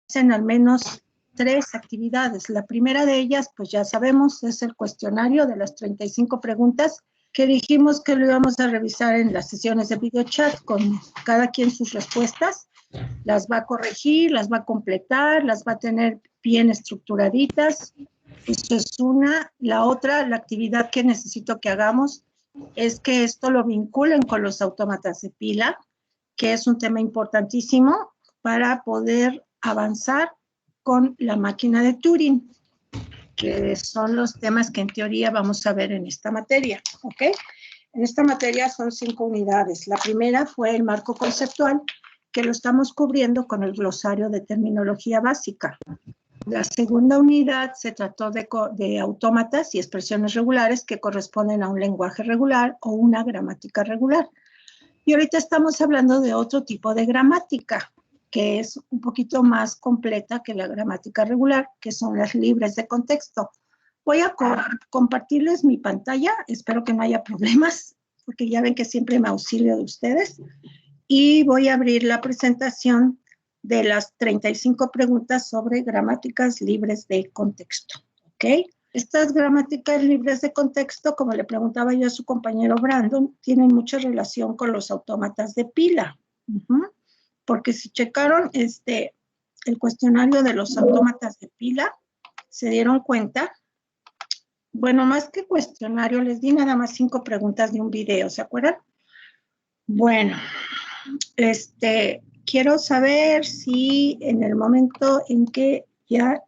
realicen al menos 3 actividades. La primera de ellas, pues ya sabemos, es el cuestionario de las 35 preguntas que dijimos que lo íbamos a revisar en las sesiones de video chat con cada quien sus respuestas. Las va a corregir, las va a completar, las va a tener bien estructuraditas. Eso es una. La otra, la actividad que necesito que hagamos es que esto lo vinculen con los autómatas de pila, que es un tema importantísimo para poder avanzar con la máquina de Turing, que son los temas que en teoría vamos a ver en esta materia, ¿ok? En esta materia son 5 unidades. La primera fue el marco conceptual, que lo estamos cubriendo con el glosario de terminología básica. La segunda unidad se trató de autómatas y expresiones regulares que corresponden a un lenguaje regular o una gramática regular. Y ahorita estamos hablando de otro tipo de gramática, que es un poquito más completa que la gramática regular, que son las libres de contexto. Voy a compartirles mi pantalla, espero que no haya problemas, porque ya ven que siempre me auxilio de ustedes. Y voy a abrir la presentación de las 35 preguntas sobre gramáticas libres de contexto, ¿ok? Estas gramáticas libres de contexto, como le preguntaba yo a su compañero Brandon, tienen mucha relación con los autómatas de pila. Porque si checaron el cuestionario de los autómatas de pila, se dieron cuenta, bueno, más que cuestionario, les di nada más 5 preguntas de un video, ¿se acuerdan? Bueno, quiero saber si en el momento en que ya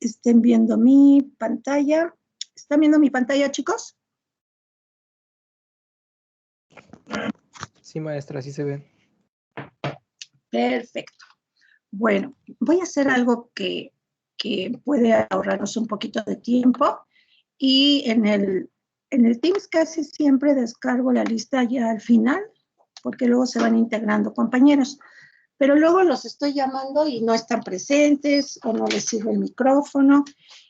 estén viendo mi pantalla. ¿Están viendo mi pantalla, chicos? Sí, maestra, sí se ve. Perfecto. Bueno, voy a hacer algo que puede ahorrarnos un poquito de tiempo y en el Teams casi siempre descargo la lista ya al final porque luego se van integrando compañeros. Pero luego los estoy llamando y no están presentes o no les sirve el micrófono.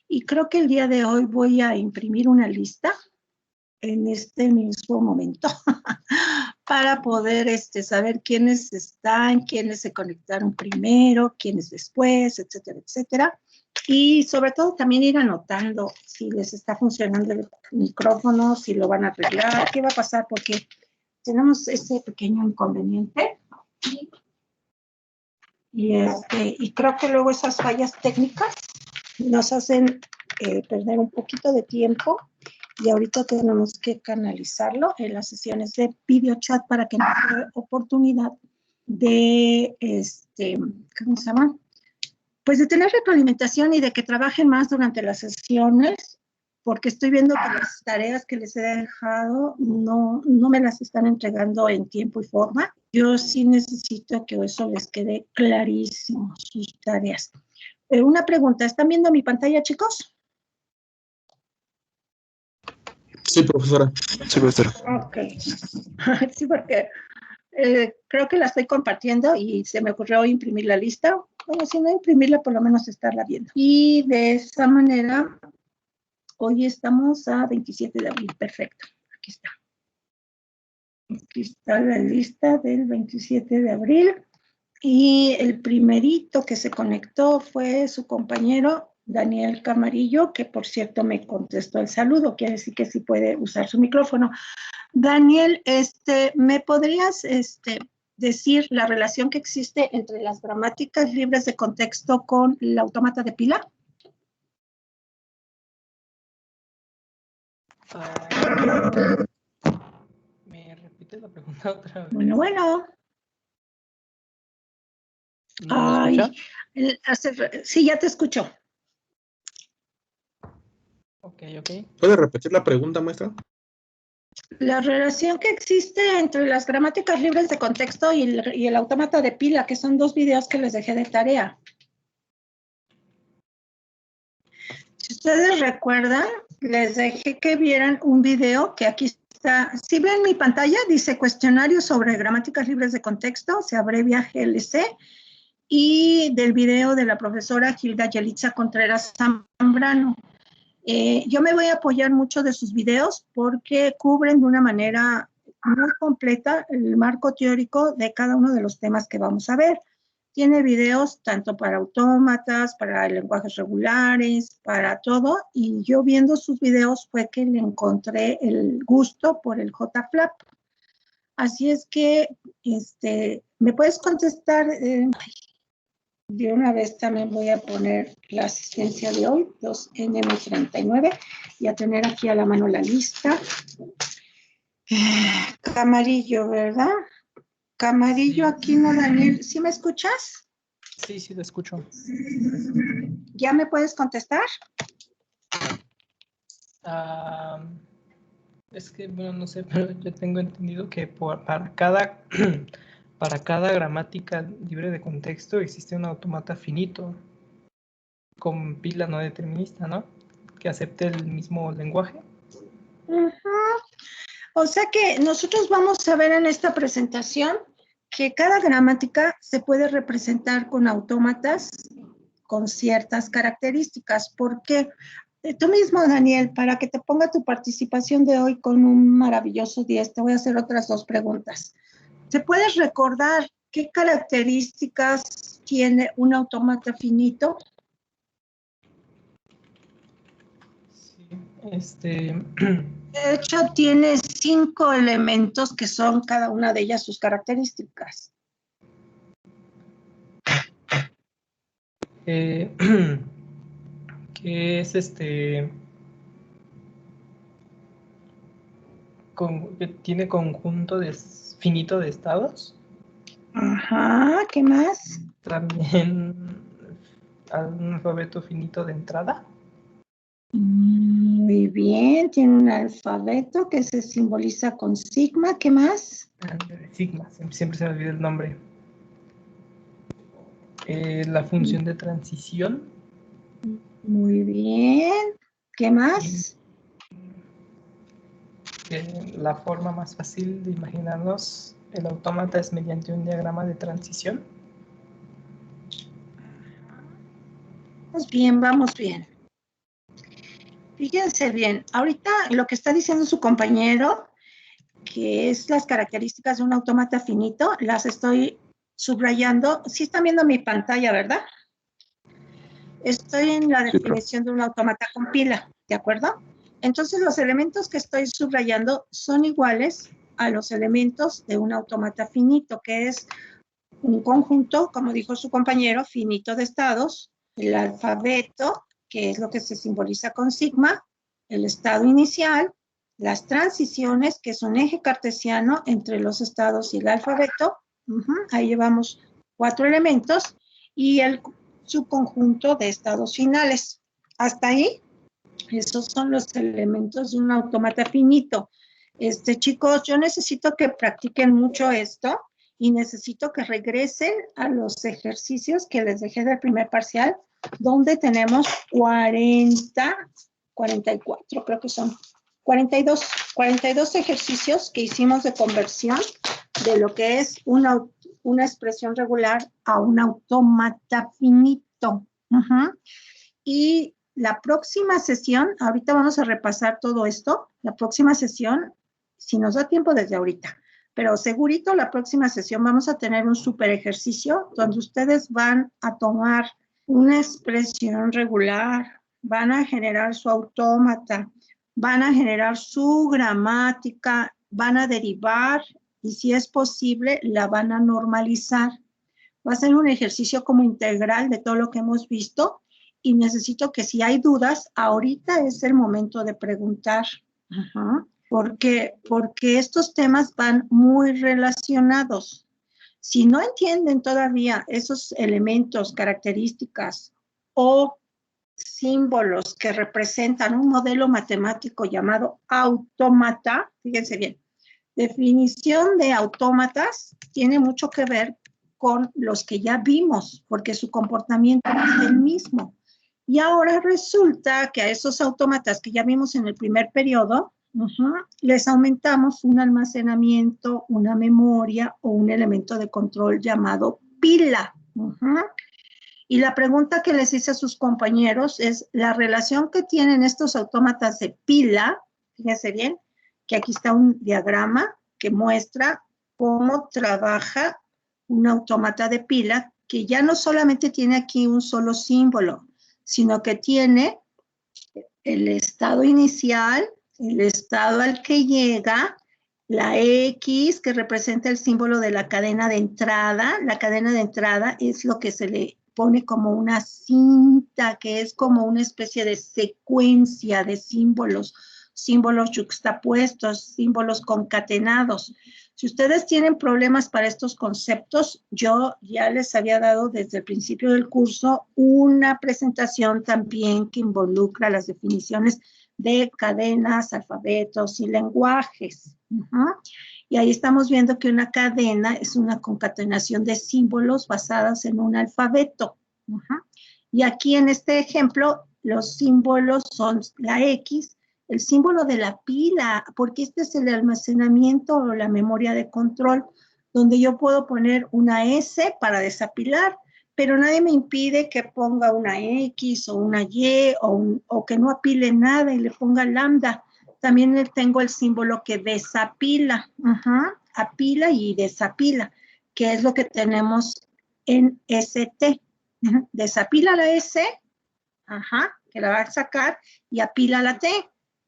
Y creo que el día de hoy voy a imprimir una lista en este mismo momento para poder saber quiénes están, quiénes se conectaron primero, quiénes después, etcétera, etcétera. Y sobre todo también ir anotando si les está funcionando el micrófono, si lo van a arreglar, qué va a pasar, porque tenemos ese pequeño inconveniente. Y creo que luego esas fallas técnicas nos hacen perder un poquito de tiempo y ahorita tenemos que canalizarlo en las sesiones de video chat para que nos dé oportunidad de, ¿cómo se llama? Pues de tener retroalimentación y de que trabajen más durante las sesiones, porque estoy viendo que las tareas que les he dejado no me las están entregando en tiempo y forma. Yo sí necesito que eso les quede clarísimo, sus tareas. Una pregunta, ¿están viendo mi pantalla, chicos? Sí, profesora. Sí, profesora. Ok. Sí, porque creo que la estoy compartiendo y se me ocurrió imprimir la lista. Bueno, si no imprimirla, por lo menos estarla viendo. Y de esa manera, hoy estamos a 27 de abril. Perfecto. Aquí está. Aquí está la lista del 27 de abril. Y el primerito que se conectó fue su compañero Daniel Camarillo, que por cierto me contestó el saludo, quiere decir que sí puede usar su micrófono. Daniel, ¿me podrías decir la relación que existe entre las gramáticas libres de contexto con el autómata de pila? ¿Me repite la pregunta otra vez? Bueno. ¿No me escucha? Sí, ya te escucho. Ok. ¿Puede repetir la pregunta, maestra? La relación que existe entre las gramáticas libres de contexto y el autómata de pila, que son 2 videos que les dejé de tarea. Si ustedes recuerdan, les dejé que vieran un video que aquí está. Si ven mi pantalla, dice cuestionario sobre gramáticas libres de contexto, se abrevia GLC, y del video de la profesora Gilda Yelitza Contreras Zambrano. Yo me voy a apoyar mucho de sus videos porque cubren de una manera muy completa el marco teórico de cada uno de los temas que vamos a ver. Tiene videos tanto para autómatas, para lenguajes regulares, para todo, y yo viendo sus videos fue que le encontré el gusto por el JFlap. Así es que, ¿me puedes contestar? De una vez también voy a poner la asistencia de hoy, 2NM39, y a tener aquí a la mano la lista. Camarillo, ¿verdad? Camarillo, Sí. aquí no, Daniel. ¿Sí me escuchas? Sí, sí, te escucho. ¿Ya me puedes contestar? Es que, bueno, no sé, pero yo tengo entendido que para cada gramática libre de contexto existe un autómata finito con pila no determinista, ¿no? Que acepte el mismo lenguaje. O sea que nosotros vamos a ver en esta presentación que cada gramática se puede representar con autómatas con ciertas características. ¿Por qué? Tú mismo, Daniel, para que te ponga tu participación de hoy con un maravilloso 10, te voy a hacer otras 2 preguntas. ¿Te puedes recordar qué características tiene un autómata finito? Sí, De hecho, tiene 5 elementos que son cada una de ellas sus características. que es que tiene conjunto finito de estados. Ajá, ¿qué más? También un alfabeto finito de entrada. Muy bien, tiene un alfabeto que se simboliza con sigma, ¿qué más? Sigma, siempre se me olvida el nombre. La función de transición. Muy bien, ¿qué más? La forma más fácil de imaginarnos el autómata es mediante un diagrama de transición. Vamos bien, vamos bien. Fíjense bien, ahorita lo que está diciendo su compañero, que es las características de un autómata finito, las estoy subrayando. Sí están viendo mi pantalla, ¿verdad? Estoy en la definición de un autómata con pila, ¿de acuerdo? Entonces los elementos que estoy subrayando son iguales a los elementos de un autómata finito, que es un conjunto, como dijo su compañero, finito de estados, el alfabeto, que es lo que se simboliza con sigma, el estado inicial, las transiciones, que es un eje cartesiano entre los estados y el alfabeto, ahí llevamos 4 elementos, y el subconjunto de estados finales. Hasta ahí, esos son los elementos de un autómata finito. Chicos, yo necesito que practiquen mucho esto y necesito que regresen a los ejercicios que les dejé del primer parcial, donde tenemos 44, creo que son 42 ejercicios que hicimos de conversión de lo que es una expresión regular a un autómata finito. Y la próxima sesión, ahorita vamos a repasar todo esto, la próxima sesión, si nos da tiempo desde ahorita, pero segurito la próxima sesión vamos a tener un súper ejercicio donde ustedes van a tomar una expresión regular, van a generar su autómata, van a generar su gramática, van a derivar y si es posible la van a normalizar. Va a ser un ejercicio como integral de todo lo que hemos visto y necesito que si hay dudas, ahorita es el momento de preguntar. Porque estos temas van muy relacionados. Si no entienden todavía esos elementos, características o símbolos que representan un modelo matemático llamado autómata, fíjense bien, definición de autómatas tiene mucho que ver con los que ya vimos, porque su comportamiento es el mismo. Y ahora resulta que a esos autómatas que ya vimos en el primer periodo, les aumentamos un almacenamiento, una memoria o un elemento de control llamado pila. Y la pregunta que les hice a sus compañeros es la relación que tienen estos autómatas de pila, fíjense bien, que aquí está un diagrama que muestra cómo trabaja un autómata de pila que ya no solamente tiene aquí un solo símbolo, sino que tiene el estado inicial, el estado al que llega, la X que representa el símbolo de la cadena de entrada. La cadena de entrada es lo que se le pone como una cinta, que es como una especie de secuencia de símbolos, símbolos yuxtapuestos, símbolos concatenados. Si ustedes tienen problemas para estos conceptos, yo ya les había dado desde el principio del curso una presentación también que involucra las definiciones de cadenas, alfabetos y lenguajes. Y ahí estamos viendo que una cadena es una concatenación de símbolos basadas en un alfabeto. Y aquí en este ejemplo, los símbolos son la X, el símbolo de la pila, porque este es el almacenamiento o la memoria de control, donde yo puedo poner una S para desapilar, pero nadie me impide que ponga una X o una Y o que no apile nada y le ponga lambda. También tengo el símbolo que desapila, apila y desapila, que es lo que tenemos en ST. Desapila la S, que la va a sacar, y apila la T,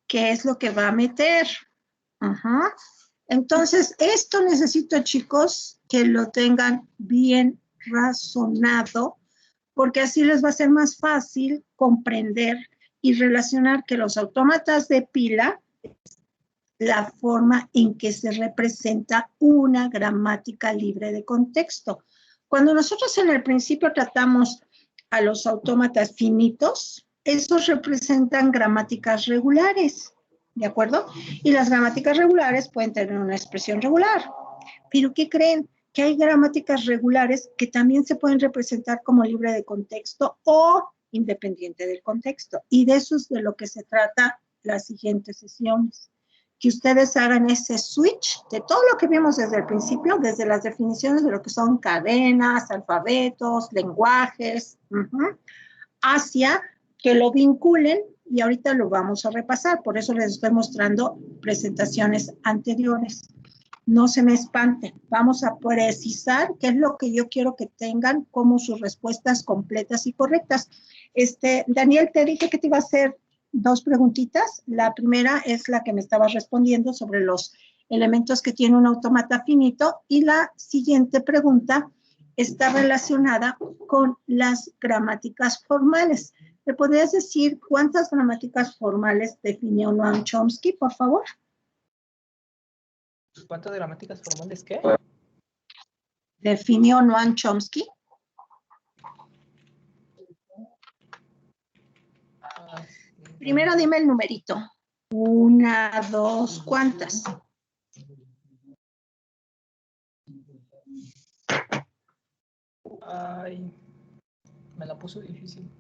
que es lo que va a meter. Entonces, esto necesito, chicos, que lo tengan bien razonado, porque así les va a ser más fácil comprender y relacionar que los autómatas de pila es la forma en que se representa una gramática libre de contexto. Cuando nosotros en el principio tratamos a los autómatas finitos, esos representan gramáticas regulares, ¿de acuerdo? Y las gramáticas regulares pueden tener una expresión regular. Pero ¿qué creen? Que hay gramáticas regulares que también se pueden representar como libre de contexto o independiente del contexto. Y de eso es de lo que se trata las siguientes sesiones. Que ustedes hagan ese switch de todo lo que vimos desde el principio, desde las definiciones de lo que son cadenas, alfabetos, lenguajes, hacia que lo vinculen, y ahorita lo vamos a repasar. Por eso les estoy mostrando presentaciones anteriores. No se me espanten, vamos a precisar qué es lo que yo quiero que tengan como sus respuestas completas y correctas. Daniel, te dije que te iba a hacer 2 preguntitas. La primera es la que me estabas respondiendo sobre los elementos que tiene un autómata finito, y la siguiente pregunta está relacionada con las gramáticas formales. ¿Me podrías decir cuántas gramáticas formales definió Noam Chomsky, por favor? ¿Cuántas gramáticas formales qué? Definió Noam Chomsky. Primero dime el numerito. 1, 2, ¿cuántas? Ay, me la puso difícil.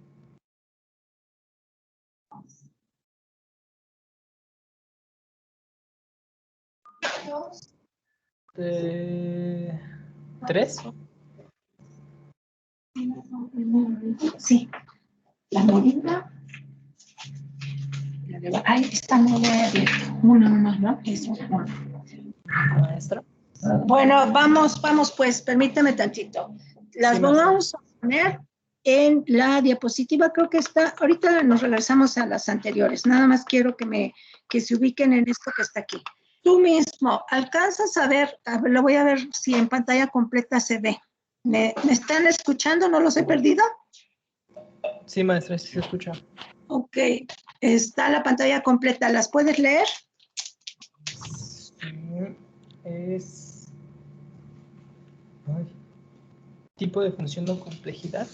¿3? Sí. La medida. Ahí está, no le he abierto. Una nomás, ¿no? Eso. Maestra. Bueno, vamos pues, permítame tantito. Las Sí, vamos a poner en la diapositiva, creo que está, ahorita nos regresamos a las anteriores, nada más quiero que se ubiquen en esto que está aquí. Tú mismo, ¿alcanzas a ver, lo voy a ver si en pantalla completa se ve? ¿Me están escuchando? ¿No los he perdido? Sí, maestra, sí se escucha. Ok, está la pantalla completa, ¿las puedes leer? Es tipo de función o complejidad.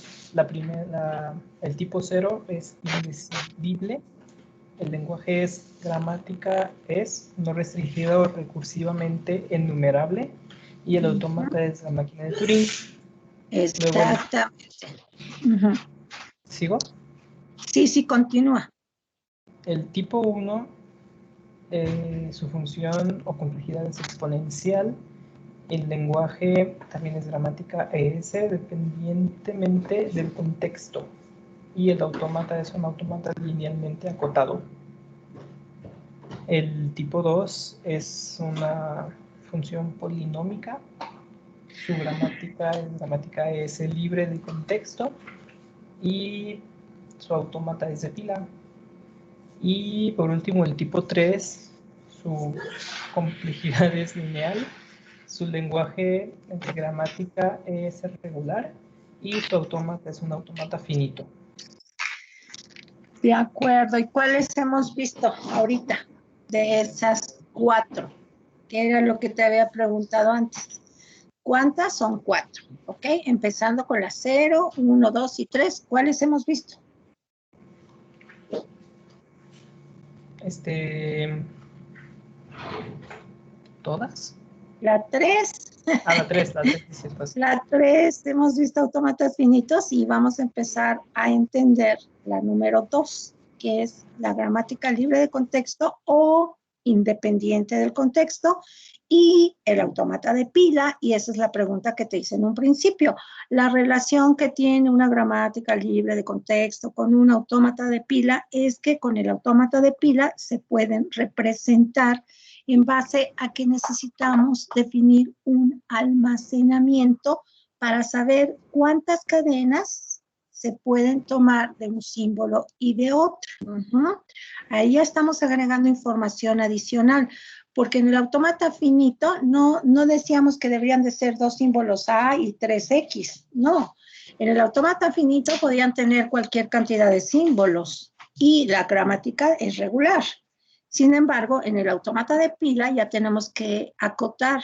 El tipo 0 es indecidible. El lenguaje es gramática, es no restringido o recursivamente enumerable. Y el autómata es la máquina de Turing. Exactamente. ¿Sigo? Sí, continúa. El tipo 1, su función o complejidad es exponencial. El lenguaje también es gramática ES, dependientemente del contexto. Y el autómata es un autómata linealmente acotado. El tipo 2 es una función polinómica. Su gramática es gramática ES libre de contexto y su autómata es de pila. Y por último, el tipo 3, su complejidad es lineal, su lenguaje de gramática es regular y su autómata es un autómata finito. De acuerdo. ¿Y cuáles hemos visto ahorita de esas 4? Que era lo que te había preguntado antes. ¿Cuántas? Son 4, ¿ok? Empezando con las 0, 1, 2 y 3. ¿Cuáles hemos visto? ¿Todas? La 3. La 3, sí, pues. La 3, hemos visto autómatas finitos y vamos a empezar a entender la número 2, que es la gramática libre de contexto o independiente del contexto, y el autómata de pila, y esa es la pregunta que te hice en un principio. La relación que tiene una gramática libre de contexto con un autómata de pila es que con el autómata de pila se pueden representar en base a que necesitamos definir un almacenamiento para saber cuántas cadenas se pueden tomar de un símbolo y de otro. Ahí ya estamos agregando información adicional, porque en el autómata finito no decíamos que deberían de ser 2 símbolos A y 3 X, no. En el autómata finito podían tener cualquier cantidad de símbolos y la gramática es regular. Sin embargo, en el autómata de pila ya tenemos que acotar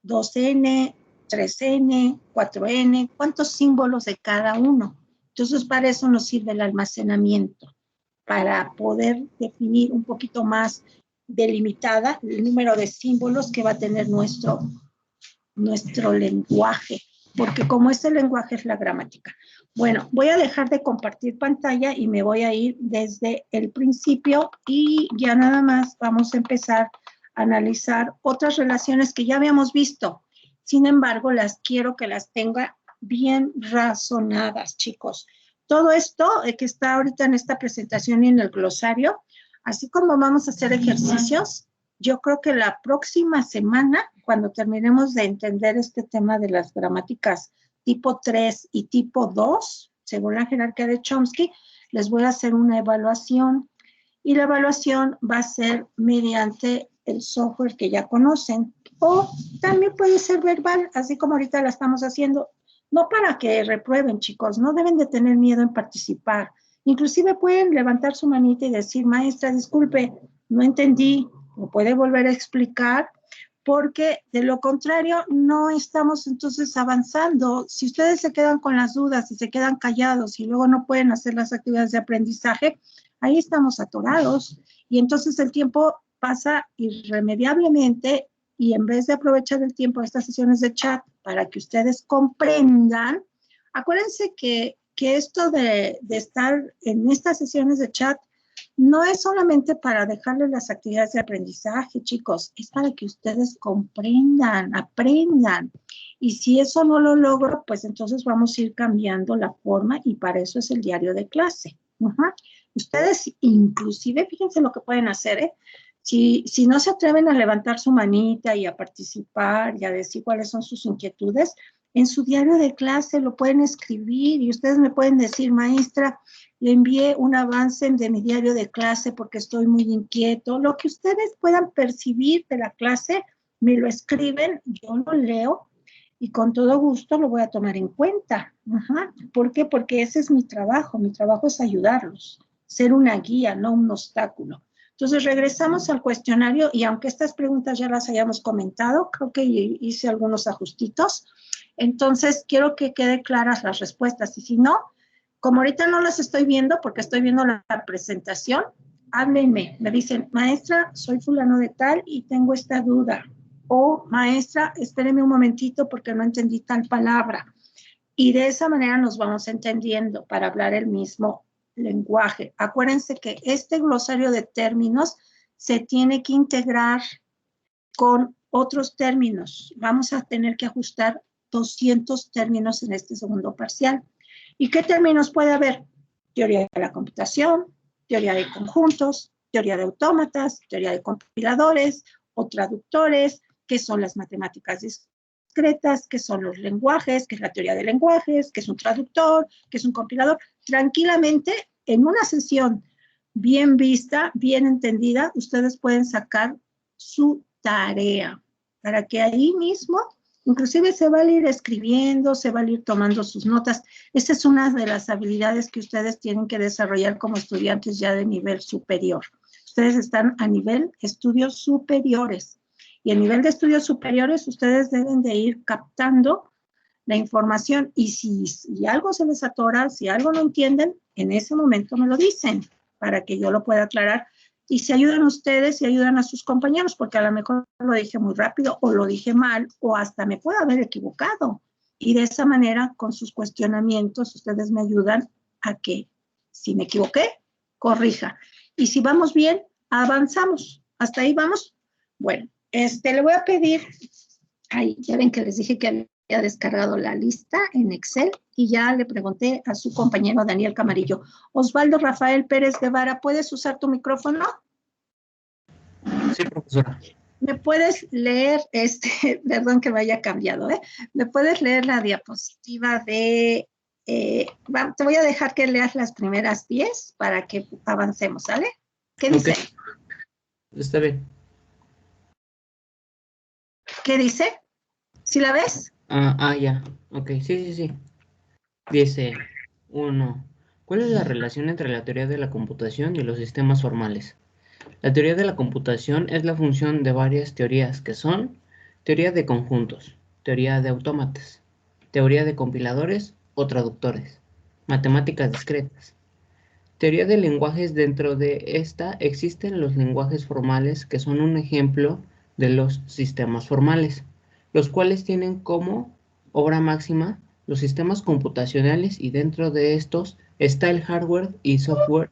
2N, 3N, 4N, cuántos símbolos de cada uno. Entonces, para eso nos sirve el almacenamiento, para poder definir un poquito más delimitada el número de símbolos que va a tener nuestro lenguaje, porque como este lenguaje es la gramática. Bueno, voy a dejar de compartir pantalla y me voy a ir desde el principio y ya nada más vamos a empezar a analizar otras relaciones que ya habíamos visto. Sin embargo, las quiero que las tenga bien razonadas, chicos. Todo esto que está ahorita en esta presentación y en el glosario, así como vamos a hacer ejercicios, yo creo que la próxima semana, cuando terminemos de entender este tema de las gramáticas tipo 3 y tipo 2, según la jerarquía de Chomsky, les voy a hacer una evaluación. Y la evaluación va a ser mediante el software que ya conocen. O también puede ser verbal, así como ahorita la estamos haciendo. No para que reprueben, chicos, no deben de tener miedo en participar. Inclusive pueden levantar su manita y decir, maestra, disculpe, no entendí, ¿me puede volver a explicar? Porque de lo contrario no estamos entonces avanzando. Si ustedes se quedan con las dudas y se quedan callados y luego no pueden hacer las actividades de aprendizaje, ahí estamos atorados y entonces el tiempo pasa irremediablemente y en vez de aprovechar el tiempo de estas sesiones de chat para que ustedes comprendan, acuérdense que esto de estar en estas sesiones de chat no es solamente para dejarles las actividades de aprendizaje, chicos, es para que ustedes comprendan, aprendan. Y si eso no lo logro, pues entonces vamos a ir cambiando la forma y para eso es el diario de clase. Ustedes inclusive, fíjense lo que pueden hacer, ¿eh? Si no se atreven a levantar su manita y a participar y a decir cuáles son sus inquietudes, en su diario de clase lo pueden escribir y ustedes me pueden decir, maestra, le envié un avance de mi diario de clase porque estoy muy inquieto. Lo que ustedes puedan percibir de la clase, me lo escriben, yo lo leo y con todo gusto lo voy a tomar en cuenta. ¿Por qué? Porque ese es mi trabajo es ayudarlos, ser una guía, no un obstáculo. Entonces regresamos al cuestionario y aunque estas preguntas ya las hayamos comentado, creo que hice algunos ajustitos, entonces quiero que queden claras las respuestas y si no, como ahorita no las estoy viendo porque estoy viendo la presentación, háblenme, me dicen, maestra, soy fulano de tal y tengo esta duda. O maestra, espéreme un momentito porque no entendí tal palabra. Y de esa manera nos vamos entendiendo para hablar el mismo lenguaje. Acuérdense que este glosario de términos se tiene que integrar con otros términos. Vamos a tener que ajustar 200 términos en este segundo parcial. ¿Y qué términos puede haber? Teoría de la computación, teoría de conjuntos, teoría de autómatas, teoría de compiladores o traductores, que son las matemáticas discretas, qué son los lenguajes, qué es la teoría de lenguajes, qué es un traductor, qué es un compilador. Tranquilamente, en una sesión bien vista, bien entendida, ustedes pueden sacar su tarea para que ahí mismo, inclusive se va a ir escribiendo, se va a ir tomando sus notas. Esa es una de las habilidades que ustedes tienen que desarrollar como estudiantes ya de nivel superior. Ustedes están a nivel estudios superiores. Y a nivel de estudios superiores, ustedes deben de ir captando la información. Y si algo se les atora, si algo no entienden, en ese momento me lo dicen para que yo lo pueda aclarar. Y se ayudan ustedes y ayudan a sus compañeros, porque a lo mejor lo dije muy rápido o lo dije mal o hasta me puedo haber equivocado. Y de esa manera, con sus cuestionamientos, ustedes me ayudan a que, si me equivoqué, corrija. Y si vamos bien, avanzamos. ¿Hasta ahí vamos? Bueno, le voy a pedir, ahí ya ven que les dije que había descargado la lista en Excel y ya le pregunté a su compañero Daniel Camarillo. Osvaldo Rafael Pérez Guevara, ¿puedes usar tu micrófono? Sí, profesora. ¿Me puedes leer, perdón que me haya cambiado, ¿me puedes leer la diapositiva de, te voy a dejar que leas las primeras 10 para que avancemos, ¿sale? ¿Qué dice? Okay. Está bien. ¿Qué dice? ¿Sí la ves? Ya. Ok, sí. Dice, 1. ¿Cuál es la relación entre la teoría de la computación y los sistemas formales? La teoría de la computación es la función de varias teorías que son teoría de conjuntos, teoría de autómatas, teoría de compiladores o traductores, matemáticas discretas. Teoría de lenguajes. Dentro de esta existen los lenguajes formales que son un ejemplo de los sistemas formales, los cuales tienen como obra máxima los sistemas computacionales y dentro de estos está el hardware y software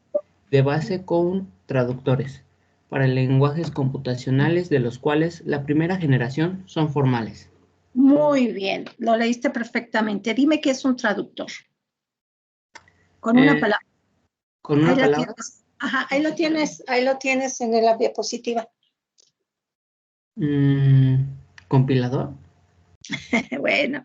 de base con traductores para lenguajes computacionales de los cuales la primera generación son formales. Muy bien, lo leíste perfectamente. Dime qué es un traductor. Con una palabra. Con una palabra. Ajá, ahí lo tienes en la diapositiva. ¿Compilador? Bueno,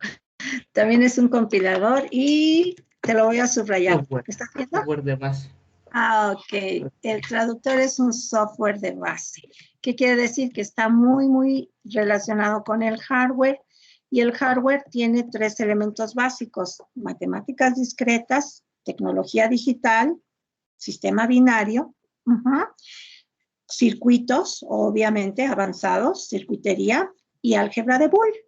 también es un compilador y te lo voy a subrayar. Software. ¿Estás viendo? Software de base. Ok. El traductor es un software de base. ¿Qué quiere decir? Que está muy relacionado con el hardware y el hardware tiene 3 elementos básicos: matemáticas discretas, tecnología digital, sistema binario, circuitos, obviamente, avanzados, circuitería y álgebra de Boole.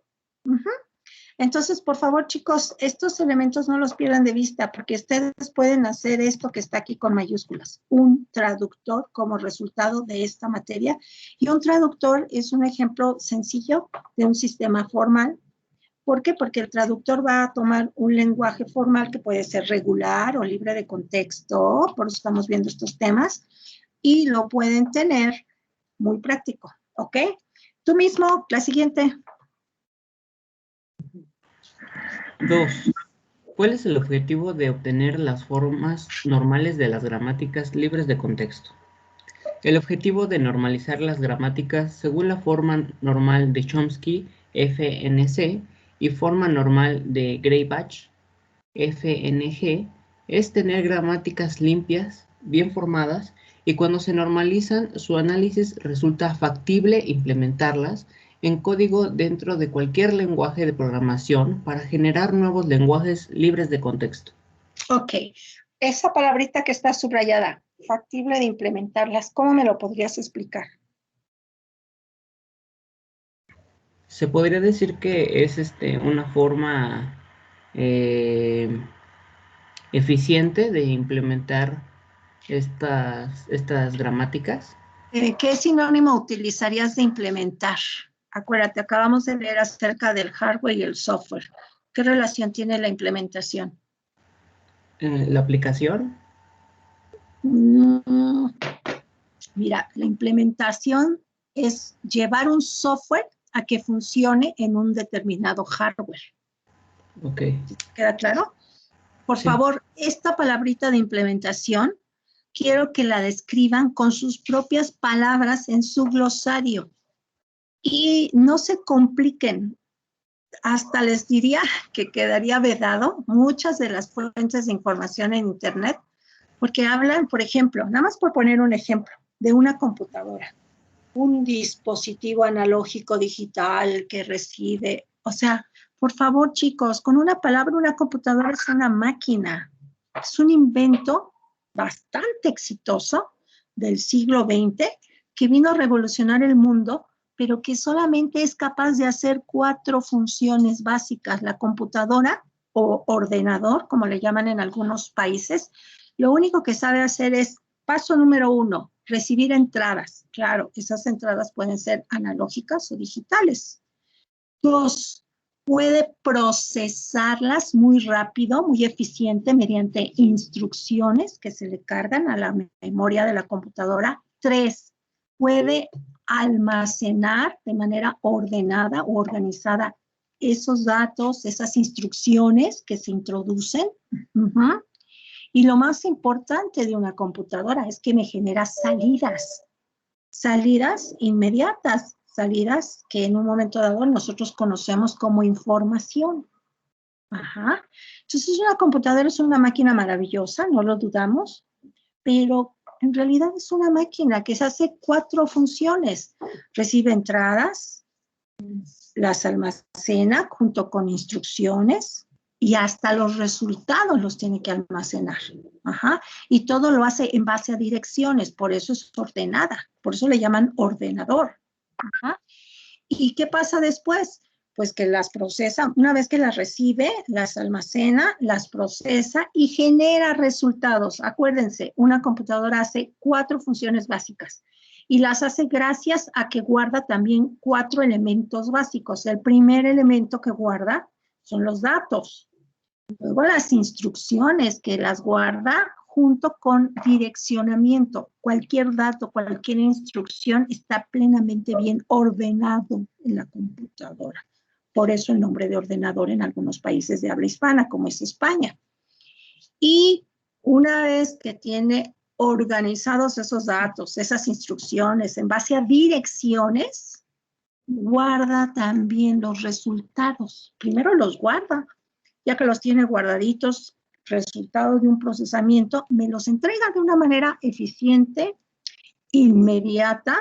Entonces, por favor, chicos, estos elementos no los pierdan de vista porque ustedes pueden hacer esto que está aquí con mayúsculas, un traductor como resultado de esta materia. Y un traductor es un ejemplo sencillo de un sistema formal. ¿Por qué? Porque el traductor va a tomar un lenguaje formal que puede ser regular o libre de contexto, por eso estamos viendo estos temas, y lo pueden tener muy práctico, ¿ok? Tú mismo, la siguiente. 2. ¿Cuál es el objetivo de obtener las formas normales de las gramáticas libres de contexto? El objetivo de normalizar las gramáticas según la forma normal de Chomsky, FNC, y forma normal de Greybach, FNG, es tener gramáticas limpias, bien formadas, y cuando se normalizan, su análisis resulta factible implementarlas en código dentro de cualquier lenguaje de programación para generar nuevos lenguajes libres de contexto. Ok, esa palabrita que está subrayada, factible de implementarlas, ¿cómo me lo podrías explicar? Se podría decir que es una forma eficiente de implementar estas gramáticas. ¿Qué sinónimo utilizarías de implementar? Acuérdate, acabamos de leer acerca del hardware y el software. ¿Qué relación tiene la implementación? ¿La aplicación? Mira, la implementación es llevar un software a que funcione en un determinado hardware. Ok. ¿Queda claro? Por favor, esta palabrita de implementación, quiero que la describan con sus propias palabras en su glosario. Y no se compliquen. hasta les diría que quedaría vedado muchas de las fuentes de información en Internet, porque hablan, por ejemplo, nada más por poner un ejemplo, de una computadora, un dispositivo analógico digital que recibe, o sea, por favor, chicos, con una palabra, una computadora es una máquina, es un invento bastante exitoso del siglo XX que vino a revolucionar el mundo, pero que solamente es capaz de hacer 4 funciones básicas. La computadora o ordenador, como le llaman en algunos países, lo único que sabe hacer es, paso número 1, recibir entradas. Claro, esas entradas pueden ser analógicas o digitales. 2, puede procesarlas muy rápido, muy eficiente mediante instrucciones que se le cargan a la memoria de la computadora. 3, puede almacenar de manera ordenada o organizada esos datos, esas instrucciones que se introducen. Y lo más importante de una computadora es que me genera salidas inmediatas, salidas que en un momento dado nosotros conocemos como información. Ajá. Entonces una computadora es una máquina maravillosa, no lo dudamos, pero en realidad es una máquina que se hace 4 funciones. Recibe entradas, las almacena junto con instrucciones y hasta los resultados los tiene que almacenar. Ajá. Y todo lo hace en base a direcciones, por eso es ordenada, por eso le llaman ordenador. Ajá. ¿Y qué pasa después? Pues que las procesa, una vez que las recibe, las almacena, las procesa y genera resultados. Acuérdense, una computadora hace 4 funciones básicas y las hace gracias a que guarda también 4 elementos básicos. El primer elemento que guarda son los datos. Luego las instrucciones que las guarda junto con direccionamiento. Cualquier dato, cualquier instrucción está plenamente bien ordenado en la computadora. Por eso el nombre de ordenador en algunos países de habla hispana, como es España. Y una vez que tiene organizados esos datos, esas instrucciones en base a direcciones, guarda también los resultados. Primero los guarda, ya que los tiene guardaditos, resultado de un procesamiento, me los entrega de una manera eficiente, inmediata.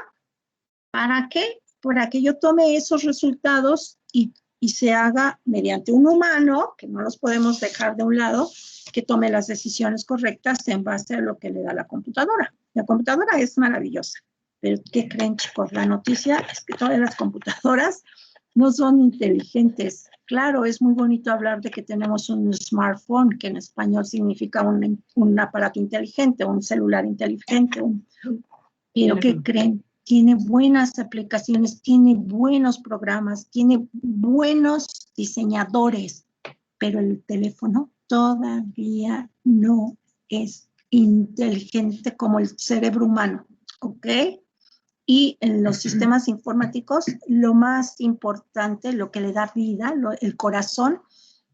¿Para qué? Para que yo tome esos resultados y se haga mediante un humano, que no los podemos dejar de un lado, que tome las decisiones correctas en base a lo que le da la computadora. La computadora es maravillosa, pero ¿qué creen, chicos? La noticia es que todas las computadoras no son inteligentes. Claro, es muy bonito hablar de que tenemos un smartphone, que en español significa un aparato inteligente, un celular inteligente. Pero ¿qué creen? Tiene buenas aplicaciones, tiene buenos programas, tiene buenos diseñadores, pero el teléfono todavía no es inteligente como el cerebro humano, ¿ok? Y en los sistemas informáticos, lo más importante, lo que le da vida, el corazón,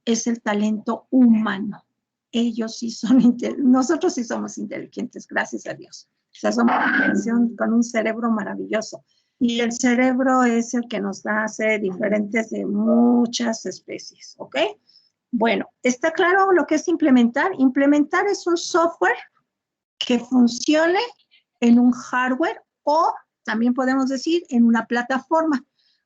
es el talento humano. Ellos sí son, nosotros sí somos inteligentes, gracias a Dios. O sea, somos una creación con un cerebro maravilloso. Y el cerebro es el que nos hace diferentes de muchas especies, ¿ok? Bueno, ¿está claro lo que es implementar? Implementar es un software que funcione en un hardware o también podemos decir en una plataforma,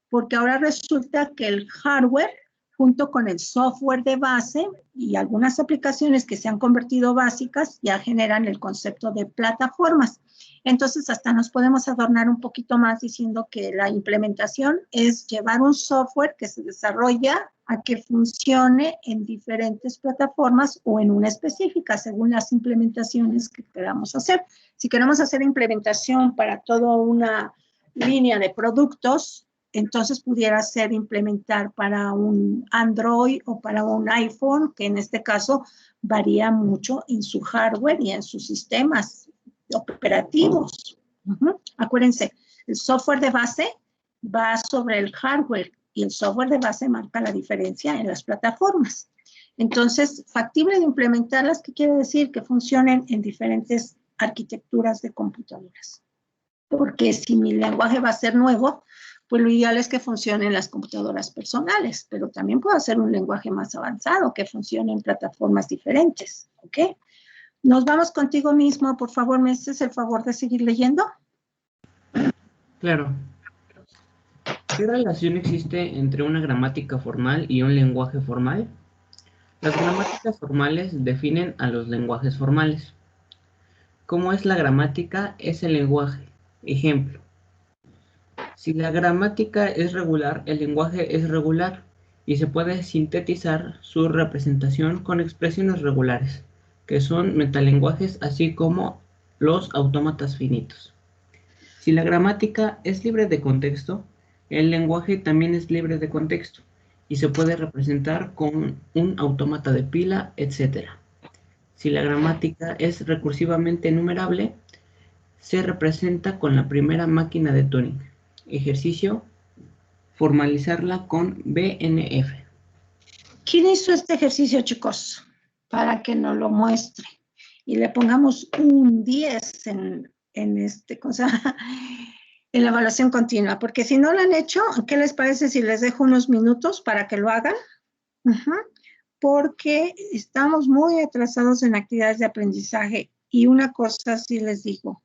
porque ahora resulta que el hardware junto con el software de base y algunas aplicaciones que se han convertido básicas ya generan el concepto de plataformas. Entonces hasta nos podemos adornar un poquito más diciendo que la implementación es llevar un software que se desarrolla a que funcione en diferentes plataformas o en una específica según las implementaciones que queramos hacer. Si queremos hacer implementación para toda una línea de productos, entonces pudiera ser implementar para un Android o para un iPhone, que en este caso varía mucho en su hardware y en sus sistemas operativos. Acuérdense, el software de base va sobre el hardware y el software de base marca la diferencia en las plataformas. Entonces, factible de implementarlas, ¿qué quiere decir? Que funcionen en diferentes arquitecturas de computadoras. Porque si mi lenguaje va a ser nuevo, pues lo ideal es que funcione en las computadoras personales, pero también puede ser un lenguaje más avanzado que funcione en plataformas diferentes, ¿ok? Nos vamos contigo mismo, por favor, ¿me haces el favor de seguir leyendo? Claro. ¿Qué relación existe entre una gramática formal y un lenguaje formal? Las gramáticas formales definen a los lenguajes formales. ¿Cómo es la gramática? Es el lenguaje. Ejemplo. Si la gramática es regular, el lenguaje es regular y se puede sintetizar su representación con expresiones regulares, que son metalenguajes, así como los autómatas finitos. Si la gramática es libre de contexto, el lenguaje también es libre de contexto y se puede representar con un autómata de pila, etc. Si la gramática es recursivamente enumerable, se representa con la primera máquina de Turing. Ejercicio: formalizarla con BNF. ¿Quién hizo este ejercicio, chicos? Para que nos lo muestre. Y le pongamos un 10 en en la evaluación continua. Porque si no lo han hecho, ¿qué les parece si les dejo unos minutos para que lo hagan? Porque estamos muy atrasados en actividades de aprendizaje. Y una cosa sí les digo.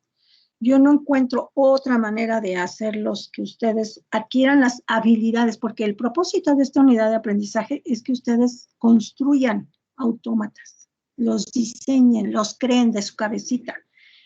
Yo no encuentro otra manera de hacerlos que ustedes adquieran las habilidades, porque el propósito de esta unidad de aprendizaje es que ustedes construyan autómatas, los diseñen, los creen de su cabecita.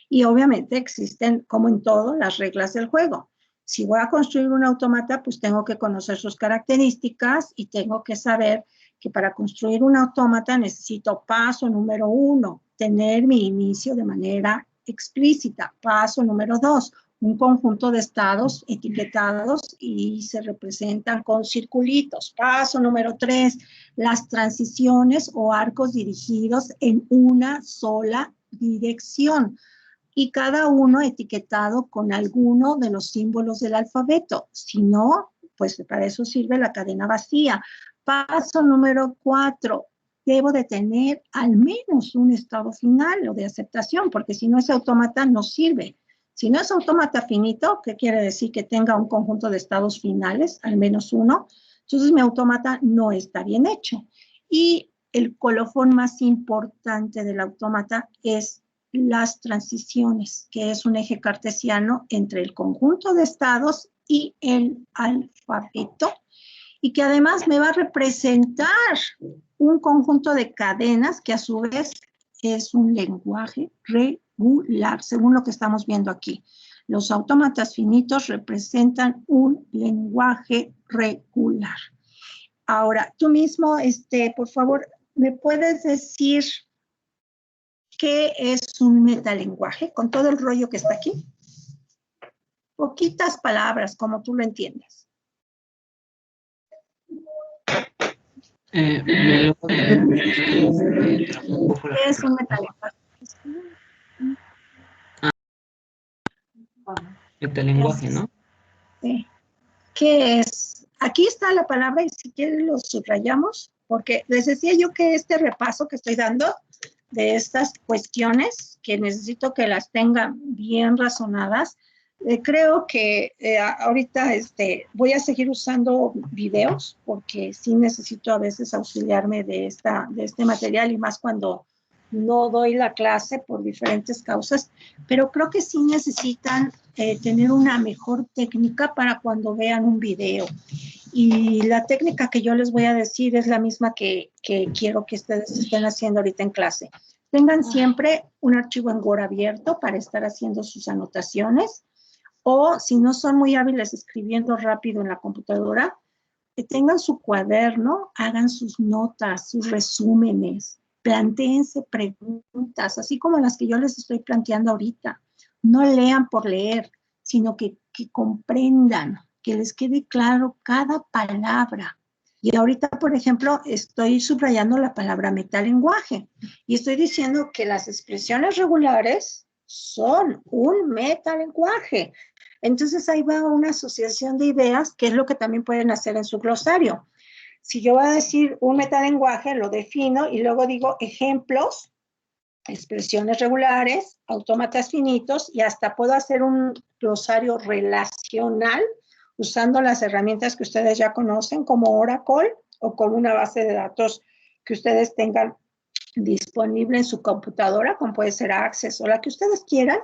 Y obviamente existen, como en todo, las reglas del juego. Si voy a construir un autómata, pues tengo que conocer sus características y tengo que saber que para construir un autómata necesito paso número 1, tener mi inicio de manera explícita. Paso número 2, un conjunto de estados etiquetados y se representan con circulitos. Paso número 3, las transiciones o arcos dirigidos en una sola dirección y cada uno etiquetado con alguno de los símbolos del alfabeto. Si no, pues para eso sirve la cadena vacía. Paso número 4, debo de tener al menos un estado final o de aceptación, porque si no ese autómata no sirve. Si no es autómata finito, ¿qué quiere decir? Que tenga un conjunto de estados finales, al menos uno, entonces mi autómata no está bien hecho. Y el colofón más importante del autómata es las transiciones, que es un eje cartesiano entre el conjunto de estados y el alfabeto, y que además me va a representar un conjunto de cadenas que a su vez es un lenguaje regular, según lo que estamos viendo aquí. Los autómatas finitos representan un lenguaje regular. Ahora, tú mismo, por favor, ¿me puedes decir qué es un metalenguaje con todo el rollo que está aquí? Poquitas palabras, como tú lo entiendas. ¿Qué es un metalenguaje? Metalenguaje, ¿no? Sí. ¿Qué es? Aquí está la palabra y si quieren lo subrayamos, porque les decía yo que este repaso que estoy dando de estas cuestiones, que necesito que las tengan bien razonadas, creo que ahorita voy a seguir usando videos, porque sí necesito a veces auxiliarme de este material, y más cuando no doy la clase por diferentes causas, pero creo que sí necesitan tener una mejor técnica para cuando vean un video. Y la técnica que yo les voy a decir es la misma que quiero que ustedes estén haciendo ahorita en clase. Tengan siempre un archivo en Word abierto para estar haciendo sus anotaciones, o si no son muy hábiles escribiendo rápido en la computadora, que tengan su cuaderno, hagan sus notas, sus resúmenes, plantéense preguntas, así como las que yo les estoy planteando ahorita. No lean por leer, sino que comprendan, que les quede claro cada palabra. Y ahorita, por ejemplo, estoy subrayando la palabra metalenguaje y estoy diciendo que las expresiones regulares son un metalenguaje. Entonces ahí va una asociación de ideas, que es lo que también pueden hacer en su glosario. Si yo voy a decir un metalenguaje, lo defino y luego digo ejemplos, expresiones regulares, autómatas finitos, y hasta puedo hacer un glosario relacional usando las herramientas que ustedes ya conocen como Oracle o como una base de datos que ustedes tengan disponible en su computadora, como puede ser Access o la que ustedes quieran,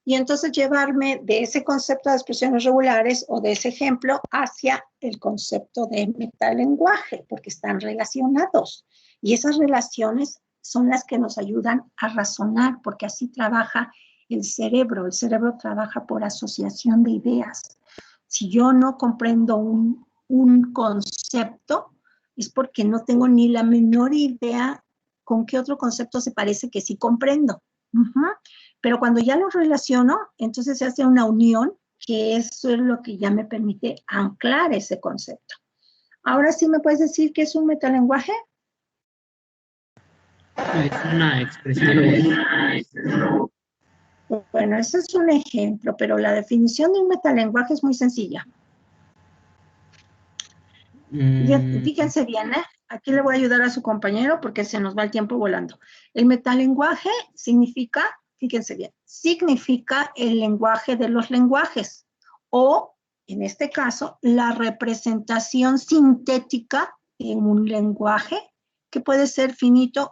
y entonces llevarme de ese concepto de expresiones regulares o de ese ejemplo hacia el concepto de metalenguaje, porque están relacionados. Y esas relaciones son las que nos ayudan a razonar, porque así trabaja el cerebro. El cerebro trabaja por asociación de ideas. Si yo no comprendo un concepto, es porque no tengo ni la menor idea con qué otro concepto se parece que sí comprendo. Pero cuando ya lo relaciono, entonces se hace una unión, que eso es lo que ya me permite anclar ese concepto. Ahora sí me puedes decir qué es un metalenguaje. Es una expresión regular. Bueno, ese es un ejemplo, pero la definición de un metalenguaje es muy sencilla. Fíjense bien, aquí le voy a ayudar a su compañero porque se nos va el tiempo volando. El metalenguaje significa, fíjense bien, significa el lenguaje de los lenguajes o, en este caso, la representación sintética en un lenguaje que puede ser finito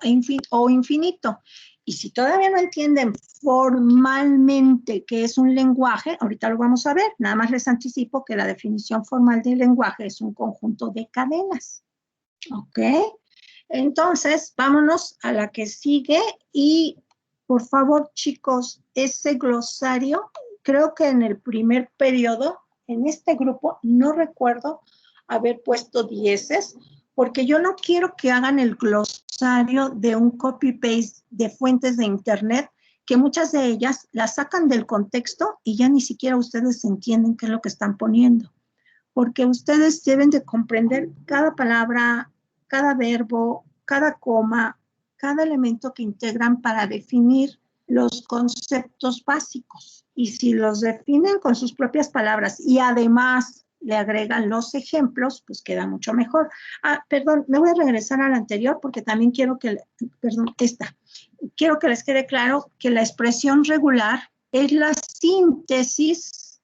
o infinito. Y si todavía no entienden formalmente qué es un lenguaje, ahorita lo vamos a ver, nada más les anticipo que la definición formal del lenguaje es un conjunto de cadenas. ¿Ok? Entonces, vámonos a la que sigue y, por favor, chicos, ese glosario, creo que en el primer periodo, en este grupo, no recuerdo haber puesto dieces, porque yo no quiero que hagan el glosario de un copy-paste de fuentes de internet, que muchas de ellas las sacan del contexto y ya ni siquiera ustedes entienden qué es lo que están poniendo. Porque ustedes deben de comprender cada palabra, cada verbo, cada coma, cada elemento que integran para definir los conceptos básicos. Y si los definen con sus propias palabras y además le agregan los ejemplos, pues queda mucho mejor. Perdón, me voy a regresar al anterior porque también quiero que, quiero que les quede claro que la expresión regular es la síntesis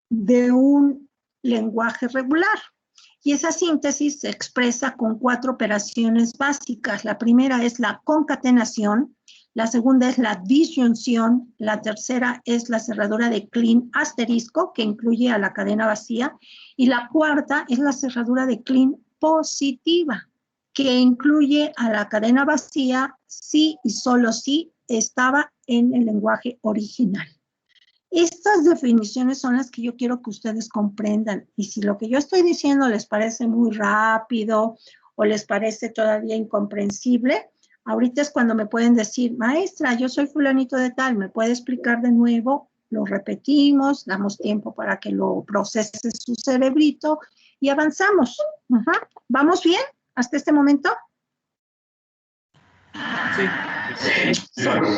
de un lenguaje regular. Y esa síntesis se expresa con 4 operaciones básicas. La primera es la concatenación, la segunda es la disyunción, la tercera es la cerradura de Kleene asterisco, que incluye a la cadena vacía, y la cuarta es la cerradura de Kleene positiva, que incluye a la cadena vacía si y solo si estaba en el lenguaje original. Estas definiciones son las que yo quiero que ustedes comprendan. Y si lo que yo estoy diciendo les parece muy rápido o les parece todavía incomprensible, ahorita es cuando me pueden decir, maestra, yo soy fulanito de tal, ¿me puede explicar de nuevo? Lo repetimos, damos tiempo para que lo procese su cerebrito y avanzamos. ¿Vamos bien hasta este momento? Sí.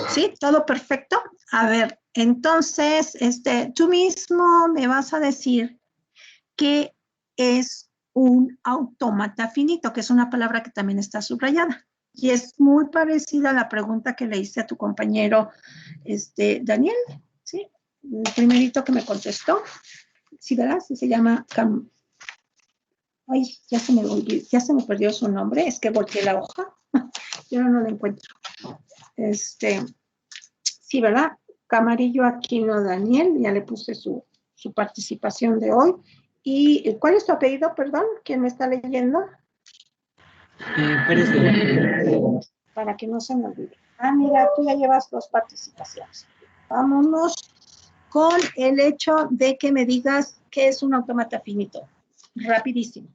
¿Sí? ¿Todo perfecto? A ver, entonces, tú mismo me vas a decir qué es un autómata finito, que es una palabra que también está subrayada. Y es muy parecida a la pregunta que le hice a tu compañero Daniel, ¿sí? El primerito que me contestó. ¿Sí, verdad? Sí, se llama Ay, ya se me perdió su nombre, es que volteé la hoja. Yo no la encuentro. Sí, ¿verdad? Camarillo Aquino Daniel, ya le puse su participación de hoy. ¿Y cuál es tu apellido, perdón? ¿Quién me está leyendo? Pérez. Para que no se me olvide. Mira, tú ya llevas 2 participaciones. Vámonos con el hecho de que me digas qué es un autómata finito. Rapidísimo.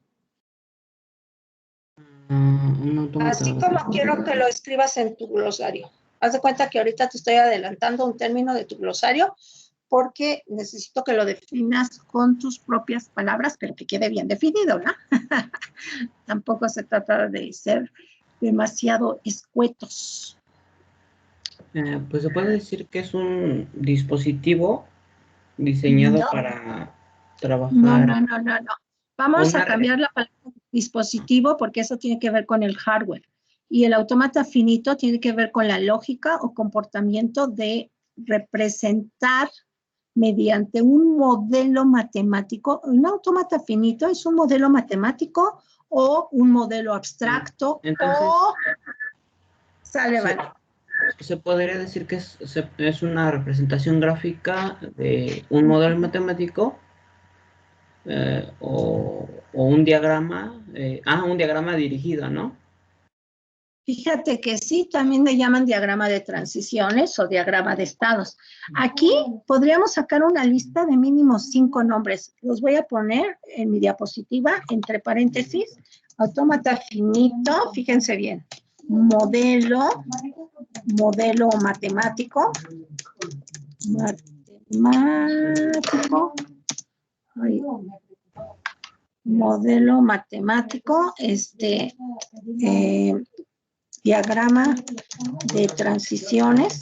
Así como quiero que lo escribas en tu glosario. Haz de cuenta que ahorita te estoy adelantando un término de tu glosario porque necesito que lo definas con tus propias palabras, pero que quede bien definido, ¿no? Tampoco se trata de ser demasiado escuetos. Pues se puede decir que es un dispositivo diseñado para trabajar. No. Vamos a cambiar la palabra dispositivo porque eso tiene que ver con el hardware. Y el autómata finito tiene que ver con la lógica o comportamiento de representar mediante un modelo matemático. Un autómata finito es un modelo matemático o un modelo abstracto. Entonces, o sale, vale. Se podría decir que es una representación gráfica de un modelo matemático o un diagrama, un diagrama dirigido, ¿no? Fíjate que sí, también le llaman diagrama de transiciones o diagrama de estados. Aquí podríamos sacar una lista de mínimo 5 nombres. Los voy a poner en mi diapositiva, entre paréntesis. Autómata finito, fíjense bien. Modelo matemático. Modelo matemático, diagrama de transiciones,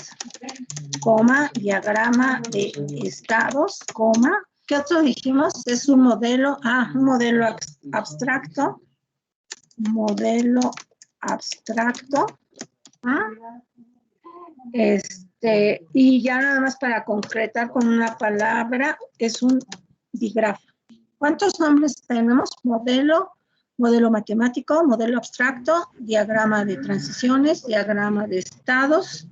coma, diagrama de estados, coma. ¿Qué otro dijimos? Es un modelo, un modelo abstracto, modelo abstracto, y ya nada más para concretar con una palabra, es un digrafo. ¿Cuántos nombres tenemos? Modelo matemático, modelo abstracto, diagrama de transiciones, diagrama de estados.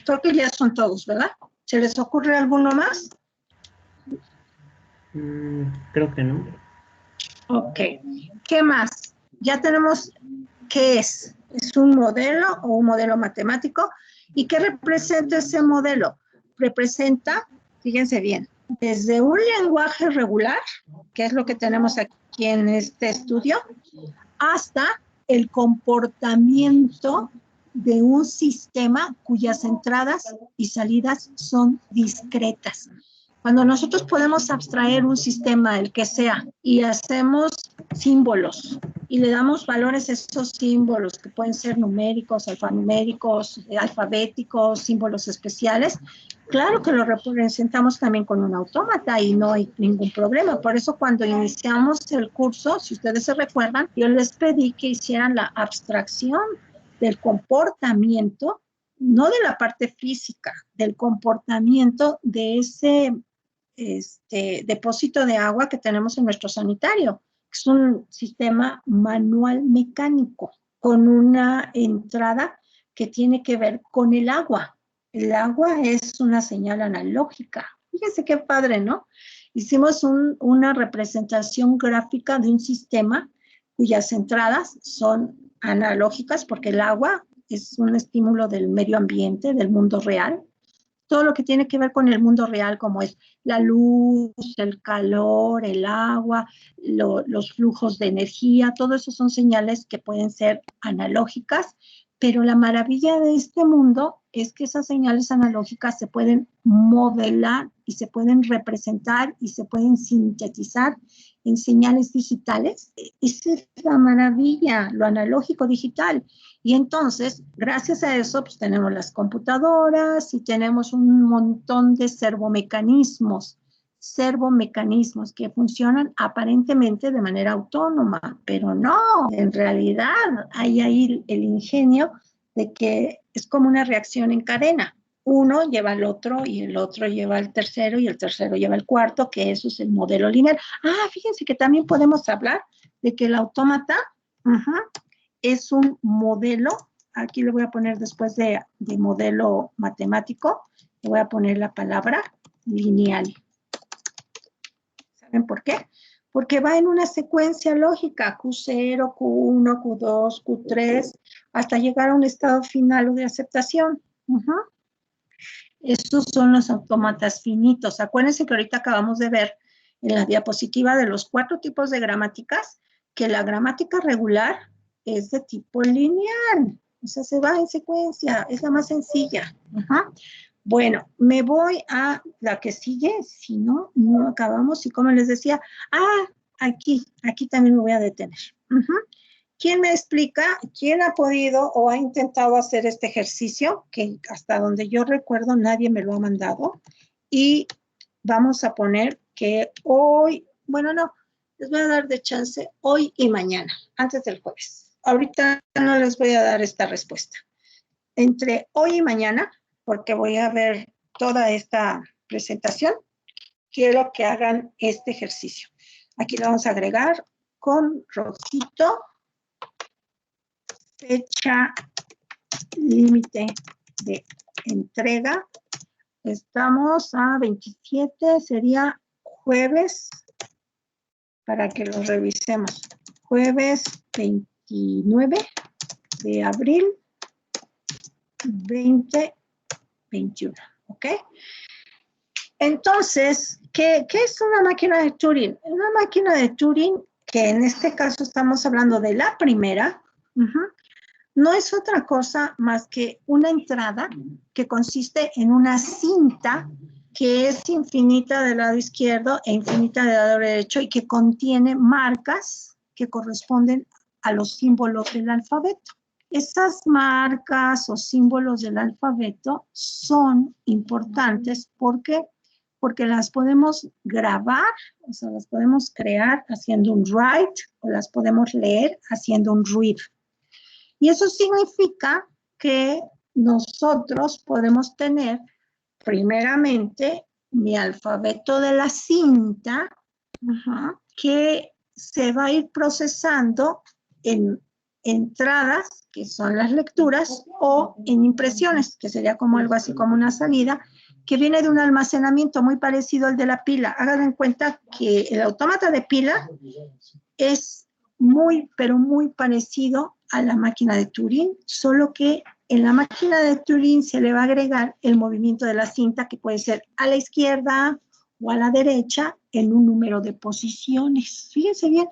Creo que ya son todos, ¿verdad? ¿Se les ocurre alguno más? Creo que no. Ok. ¿Qué más? Ya tenemos qué es. ¿Es un modelo o un modelo matemático? ¿Y qué representa ese modelo? Representa, fíjense bien, desde un lenguaje regular, que es lo que tenemos aquí en este estudio, hasta el comportamiento de un sistema cuyas entradas y salidas son discretas. Cuando nosotros podemos abstraer un sistema, el que sea, y hacemos símbolos, y le damos valores a esos símbolos, que pueden ser numéricos, alfanuméricos, alfabéticos, símbolos especiales, claro que lo representamos también con un autómata y no hay ningún problema. Por eso cuando iniciamos el curso, si ustedes se recuerdan, yo les pedí que hicieran la abstracción del comportamiento, no de la parte física, del comportamiento de ese depósito de agua que tenemos en nuestro sanitario. Es un sistema manual mecánico con una entrada que tiene que ver con el agua. El agua es una señal analógica. Fíjense qué padre, ¿no? Hicimos una representación gráfica de un sistema cuyas entradas son analógicas porque el agua es un estímulo del medio ambiente, del mundo real. Todo lo que tiene que ver con el mundo real, como es la luz, el calor, el agua, los flujos de energía, todo eso son señales que pueden ser analógicas, pero la maravilla de este mundo es que esas señales analógicas se pueden modelar y se pueden representar y se pueden sintetizar en señales digitales. Esa es la maravilla, lo analógico digital. Y entonces, gracias a eso, pues tenemos las computadoras y tenemos un montón de servomecanismos que funcionan aparentemente de manera autónoma, pero no, en realidad hay ahí el ingenio de que es como una reacción en cadena. Uno lleva al otro y el otro lleva al tercero y el tercero lleva al cuarto, que eso es el modelo lineal. Fíjense que también podemos hablar de que el autómata es un modelo, aquí le voy a poner después de modelo matemático, le voy a poner la palabra lineal. ¿Saben por qué? Porque va en una secuencia lógica, Q0, Q1, Q2, Q3, hasta llegar a un estado final de aceptación. Estos son los autómatas finitos. Acuérdense que ahorita acabamos de ver en la diapositiva de los 4 tipos de gramáticas, que la gramática regular es de tipo lineal. O sea, se va en secuencia, es la más sencilla. Bueno, me voy a la que sigue, si no, no acabamos. Y como les decía, aquí también me voy a detener. ¿Quién me explica? ¿Quién ha podido o ha intentado hacer este ejercicio? Que hasta donde yo recuerdo nadie me lo ha mandado. Y vamos a poner que hoy, bueno, no, les voy a dar de chance hoy y mañana, antes del jueves. Ahorita no les voy a dar esta respuesta. Entre hoy y mañana, porque voy a ver toda esta presentación, quiero que hagan este ejercicio. Aquí lo vamos a agregar con rojito, fecha límite de entrega. Estamos a 27, sería jueves, para que lo revisemos. Jueves 29 de abril 2021, ¿ok? Entonces, ¿qué es una máquina de Turing? Una máquina de Turing, que en este caso estamos hablando de la primera, no es otra cosa más que una entrada que consiste en una cinta que es infinita del lado izquierdo e infinita del lado derecho y que contiene marcas que corresponden a los símbolos del alfabeto. Esas marcas o símbolos del alfabeto son importantes porque las podemos grabar, o sea, las podemos crear haciendo un write o las podemos leer haciendo un read. Y eso significa que nosotros podemos tener primeramente mi alfabeto de la cinta, que se va a ir procesando en entradas, que son las lecturas, o en impresiones, que sería como algo así como una salida, que viene de un almacenamiento muy parecido al de la pila. Hagan en cuenta que el autómata de pila es muy, pero muy parecido a la máquina de Turing, solo que en la máquina de Turing se le va a agregar el movimiento de la cinta, que puede ser a la izquierda o a la derecha en un número de posiciones. Fíjense bien.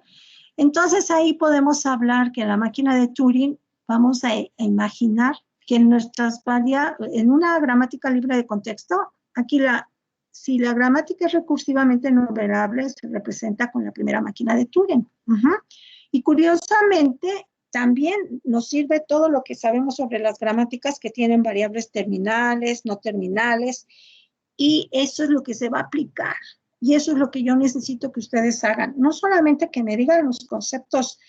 Entonces ahí podemos hablar que en la máquina de Turing vamos a imaginar que en en una gramática libre de contexto, aquí si la gramática es recursivamente numerable, se representa con la primera máquina de Turing. Y curiosamente, también nos sirve todo lo que sabemos sobre las gramáticas que tienen variables terminales, no terminales, y eso es lo que se va a aplicar. Y eso es lo que yo necesito que ustedes hagan. No solamente que me digan los conceptos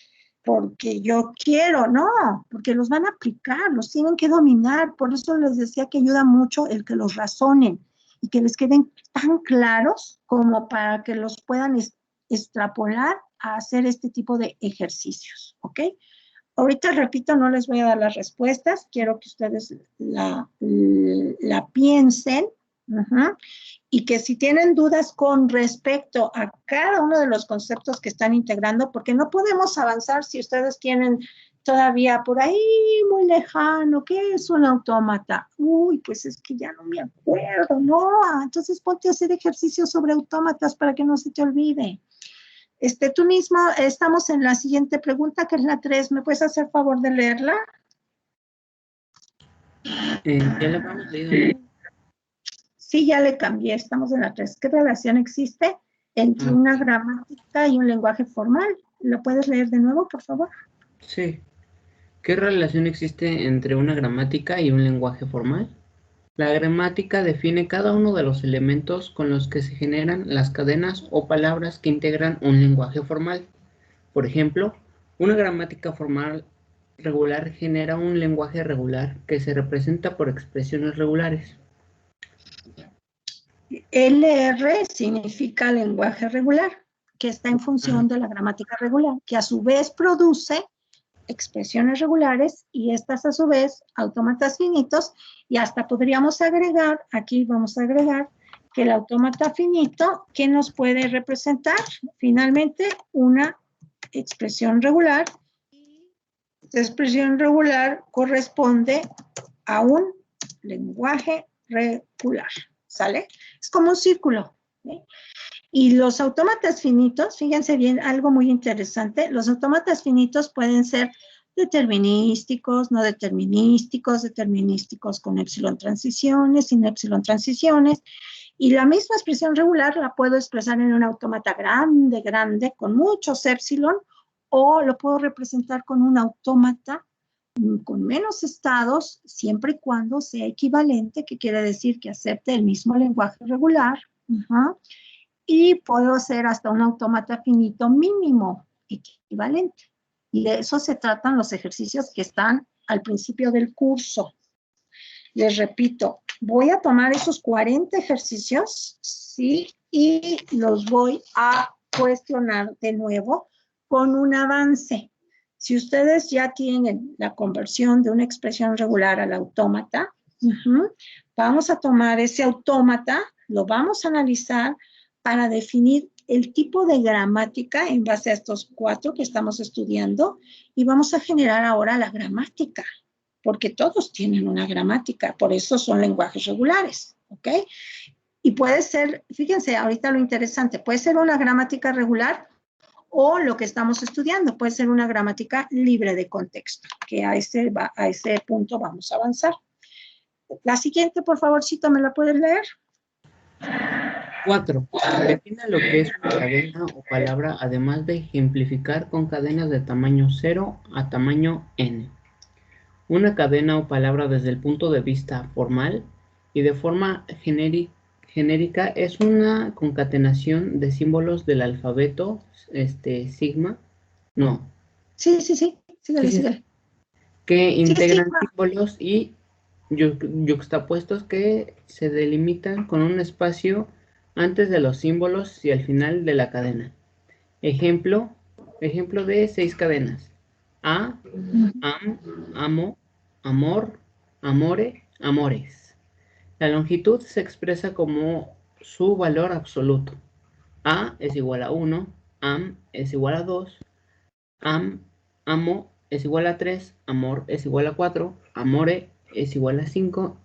porque yo quiero, no, porque los van a aplicar, los tienen que dominar. Por eso les decía que ayuda mucho el que los razonen y que les queden tan claros como para que los puedan extrapolar a hacer este tipo de ejercicios, ¿ok? Ahorita, repito, no les voy a dar las respuestas, quiero que ustedes la piensen, y que si tienen dudas con respecto a cada uno de los conceptos que están integrando, porque no podemos avanzar si ustedes tienen todavía por ahí muy lejano, ¿qué es un autómata? Uy, pues es que ya no me acuerdo, no, entonces ponte a hacer ejercicios sobre autómatas para que no se te olvide. Tú mismo, estamos en la siguiente pregunta, que es la 3. ¿Me puedes hacer favor de leerla? Ya la hemos leído. Sí, ya le cambié, estamos en la 3. ¿Qué relación existe entre una gramática y un lenguaje formal? ¿Lo puedes leer de nuevo, por favor? Sí. ¿Qué relación existe entre una gramática y un lenguaje formal? La gramática define cada uno de los elementos con los que se generan las cadenas o palabras que integran un lenguaje formal. Por ejemplo, una gramática formal regular genera un lenguaje regular que se representa por expresiones regulares. LR significa lenguaje regular, que está en función de la gramática regular, que a su vez produce expresiones regulares y estas a su vez autómatas finitos, y hasta podríamos agregar, aquí vamos a agregar que el autómata finito, ¿qué nos puede representar? Finalmente, una expresión regular. Esta expresión regular corresponde a un lenguaje regular, ¿sale? Es como un círculo, ¿sí? Y los autómatas finitos, fíjense bien, algo muy interesante, los autómatas finitos pueden ser determinísticos, no determinísticos, determinísticos con épsilon transiciones, sin épsilon transiciones, y la misma expresión regular la puedo expresar en un autómata grande, grande, con muchos épsilon, o lo puedo representar con un autómata con menos estados, siempre y cuando sea equivalente, que quiere decir que acepte el mismo lenguaje regular, y puedo hacer hasta un autómata finito mínimo equivalente. Y de eso se tratan los ejercicios que están al principio del curso. Les repito, voy a tomar esos 40 ejercicios, ¿sí? Y los voy a cuestionar de nuevo con un avance. Si ustedes ya tienen la conversión de una expresión regular al autómata, vamos a tomar ese autómata, lo vamos a analizar para definir el tipo de gramática en base a estos 4 que estamos estudiando y vamos a generar ahora la gramática, porque todos tienen una gramática, por eso son lenguajes regulares, ¿ok? Y puede ser, fíjense, ahorita lo interesante, puede ser una gramática regular o lo que estamos estudiando, puede ser una gramática libre de contexto, que a ese punto vamos a avanzar. La siguiente, por favorcito, ¿me la puedes leer? 4. Defina lo que es una cadena o palabra, además de ejemplificar con cadenas de tamaño 0 a tamaño n. Una cadena o palabra desde el punto de vista formal y de forma genérica es una concatenación de símbolos del alfabeto sigma. No. Sí. Síguele. Que integran símbolos y yuxtapuestos que se delimitan con un espacio antes de los símbolos y al final de la cadena. Ejemplo de 6 cadenas. A, am, amo, amor, amore, amores. La longitud se expresa como su valor absoluto. A es igual a 1, am es igual a 2, amo es igual a 3, amor es igual a 4, amore es igual a 5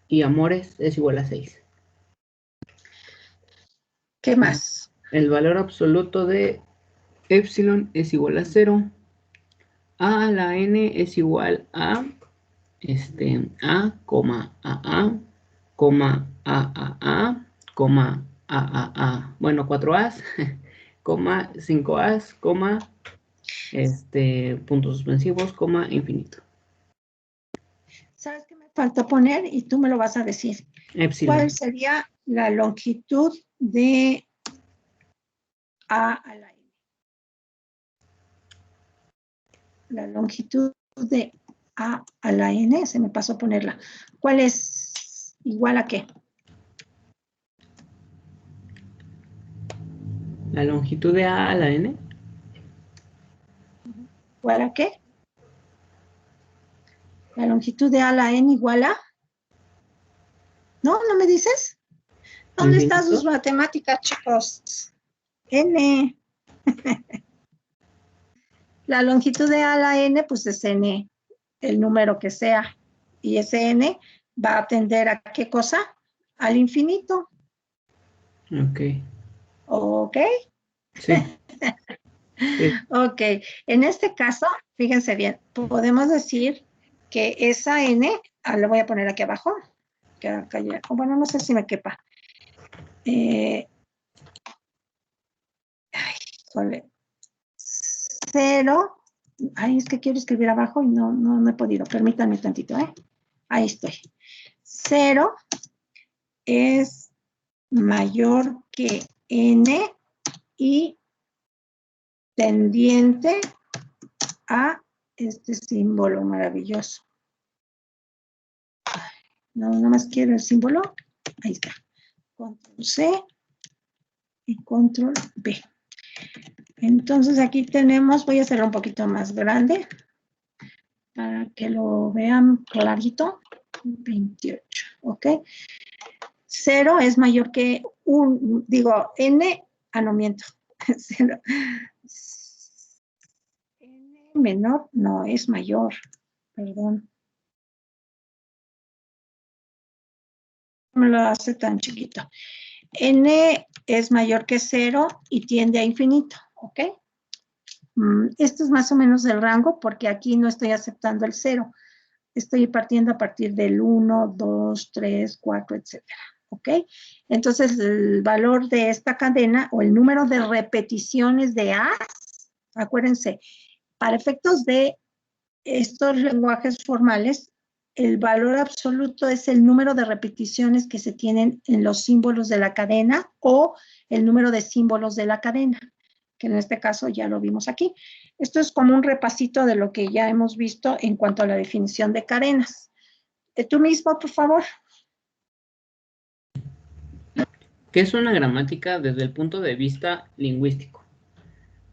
y amores es igual a 6. ¿Qué más? El valor absoluto de epsilon es igual a 0. A a la n es igual a a, coma, coma, a, bueno, 4 A's, coma, 5 A's, coma, puntos suspensivos, coma, infinito. ¿Sabes qué me falta poner? Y tú me lo vas a decir. Epsilon. ¿Cuál sería la longitud de A a la N? La longitud de A a la N, se me pasó a ponerla. ¿Cuál es igual a qué? ¿La longitud de A a la N? ¿Igual a qué? La longitud de A a la N igual a... ¿No? ¿No me dices? ¿Dónde están sus matemáticas, chicos? N. La longitud de A a la N, pues es N, el número que sea. Y ese N va a tender a ¿qué cosa? Al infinito. Ok. ¿Ok? Sí. Sí. Ok. En este caso, fíjense bien, podemos decir que esa N, le voy a poner aquí abajo, que acá ya, bueno, no sé si me quepa. Híjole. 0, es que quiero escribir abajo y no he podido, permítanme tantito, ahí estoy. 0 es mayor que n y tendiente a este símbolo maravilloso. No más quiero el símbolo, ahí está. Control C y Control V. Entonces aquí tenemos, voy a hacerlo un poquito más grande para que lo vean clarito. 28, ¿ok? 0 es mayor que n, no miento. 0. N menor, no, es mayor, perdón. No me lo hace tan chiquito. N es mayor que 0 y tiende a infinito, ¿ok? Esto es más o menos el rango porque aquí no estoy aceptando el 0. Estoy partiendo a partir del 1, 2, 3, 4, etcétera. ¿Ok? Entonces, el valor de esta cadena o el número de repeticiones de A, acuérdense, para efectos de estos lenguajes formales, el valor absoluto es el número de repeticiones que se tienen en los símbolos de la cadena o el número de símbolos de la cadena, que en este caso ya lo vimos aquí. Esto es como un repasito de lo que ya hemos visto en cuanto a la definición de cadenas. Tú mismo, por favor. ¿Qué es una gramática desde el punto de vista lingüístico?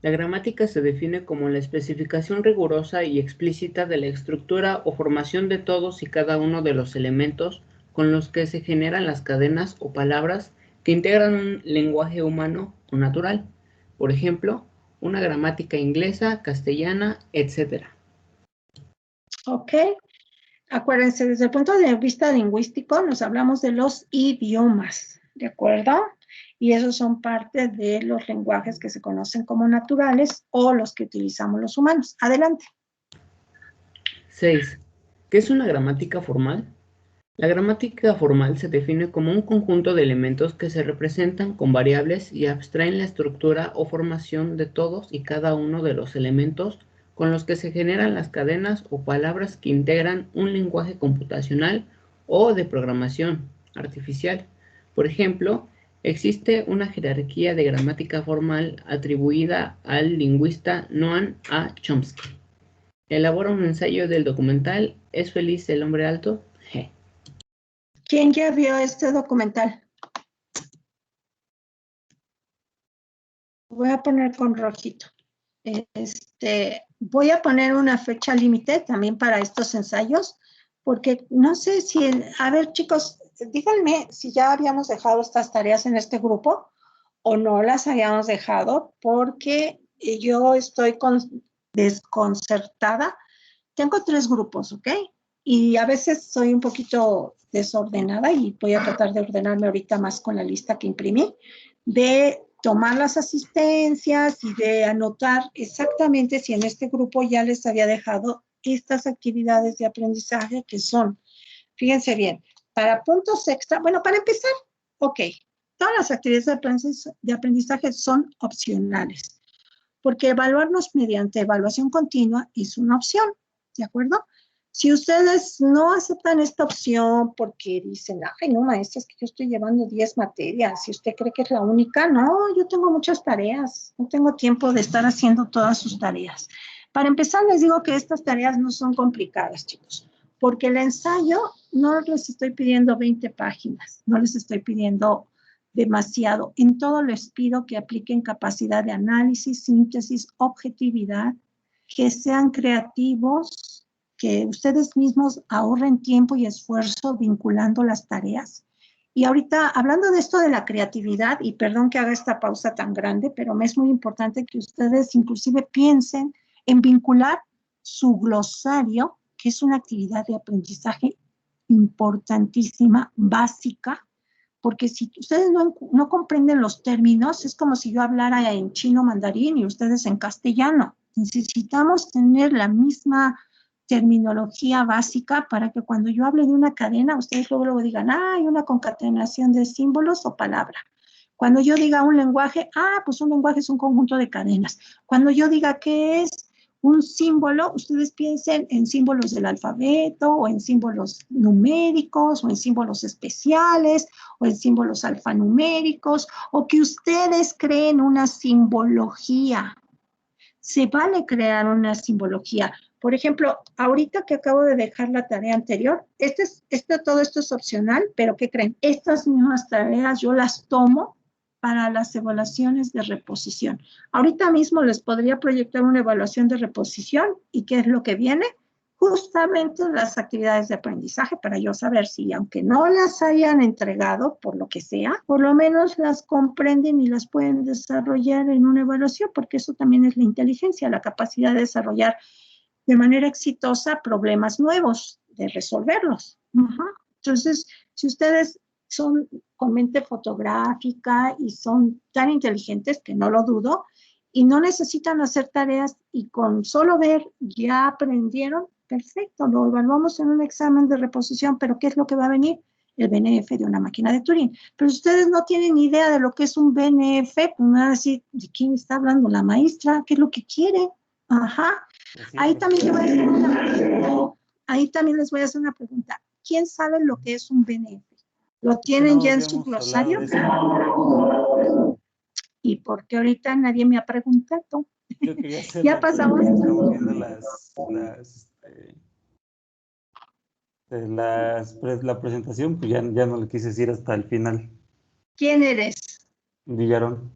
La gramática se define como la especificación rigurosa y explícita de la estructura o formación de todos y cada uno de los elementos con los que se generan las cadenas o palabras que integran un lenguaje humano o natural. Por ejemplo, una gramática inglesa, castellana, etc. Ok. Acuérdense, desde el punto de vista lingüístico nos hablamos de los idiomas, ¿de acuerdo? Y esos son parte de los lenguajes que se conocen como naturales o los que utilizamos los humanos. Adelante. 6. ¿Qué es una gramática formal? La gramática formal se define como un conjunto de elementos que se representan con variables y abstraen la estructura o formación de todos y cada uno de los elementos con los que se generan las cadenas o palabras que integran un lenguaje computacional o de programación artificial. Por ejemplo, existe una jerarquía de gramática formal atribuida al lingüista Noam A. Chomsky. Elabora un ensayo del documental ¿Es feliz el hombre alto? G. ¿Quién ya vio este documental? Voy a poner con rojito. Voy a poner una fecha límite también para estos ensayos, porque no sé si, a ver chicos, díganme si ya habíamos dejado estas tareas en este grupo o no las habíamos dejado, porque yo estoy desconcertada. Tengo 3 grupos, ¿ok? Y a veces soy un poquito desordenada y voy a tratar de ordenarme ahorita más con la lista que imprimí, de tomar las asistencias y de anotar exactamente si en este grupo ya les había dejado estas actividades de aprendizaje que son, fíjense bien, para puntos extra, bueno, para empezar, ok, todas las actividades de aprendizaje son opcionales, porque evaluarnos mediante evaluación continua es una opción, ¿de acuerdo? Si ustedes no aceptan esta opción porque dicen, ay, no, maestra, es que yo estoy llevando 10 materias, si usted cree que es la única, no, yo tengo muchas tareas, no tengo tiempo de estar haciendo todas sus tareas. Para empezar, les digo que estas tareas no son complicadas, chicos, porque el ensayo no les estoy pidiendo 20 páginas, no les estoy pidiendo demasiado. En todo les pido que apliquen capacidad de análisis, síntesis, objetividad, que sean creativos, que ustedes mismos ahorren tiempo y esfuerzo vinculando las tareas. Y ahorita, hablando de esto de la creatividad, y perdón que haga esta pausa tan grande, pero me es muy importante que ustedes inclusive piensen en vincular su glosario, que es una actividad de aprendizaje importantísima, básica, porque si ustedes no comprenden los términos, es como si yo hablara en chino mandarín y ustedes en castellano. Necesitamos tener la misma terminología básica para que cuando yo hable de una cadena, ustedes luego digan, hay una concatenación de símbolos o palabras. Cuando yo diga un lenguaje, pues un lenguaje es un conjunto de cadenas. Cuando yo diga qué es un símbolo, ustedes piensen en símbolos del alfabeto o en símbolos numéricos o en símbolos especiales o en símbolos alfanuméricos o que ustedes creen una simbología. Se vale crear una simbología. Por ejemplo, ahorita que acabo de dejar la tarea anterior, todo esto es opcional, pero ¿qué creen? Estas mismas tareas yo las tomo para las evaluaciones de reposición. Ahorita mismo les podría proyectar una evaluación de reposición y ¿qué es lo que viene? Justamente las actividades de aprendizaje para yo saber si, aunque no las hayan entregado por lo que sea, por lo menos las comprenden y las pueden desarrollar en una evaluación, porque eso también es la inteligencia, la capacidad de desarrollar de manera exitosa problemas nuevos, de resolverlos. Entonces, si ustedes son con mente fotográfica y son tan inteligentes, que no lo dudo, y no necesitan hacer tareas y con solo ver ya aprendieron, perfecto, lo evaluamos en un examen de reposición, pero ¿qué es lo que va a venir? El BNF de una máquina de Turing. Pero ustedes no tienen idea de lo que es un BNF, pues me van a decir, ¿de quién está hablando? La maestra, ¿qué es lo que quiere? Ahí también, les voy a hacer una pregunta. ¿Quién sabe lo que es un BNF? ¿Lo tienen ya en su glosario? ¿Y por qué ahorita nadie me ha preguntado? Yo quería hacer ya pasamos. Estamos viendo la presentación, pues ya no le quise decir hasta el final. ¿Quién eres? Villarón.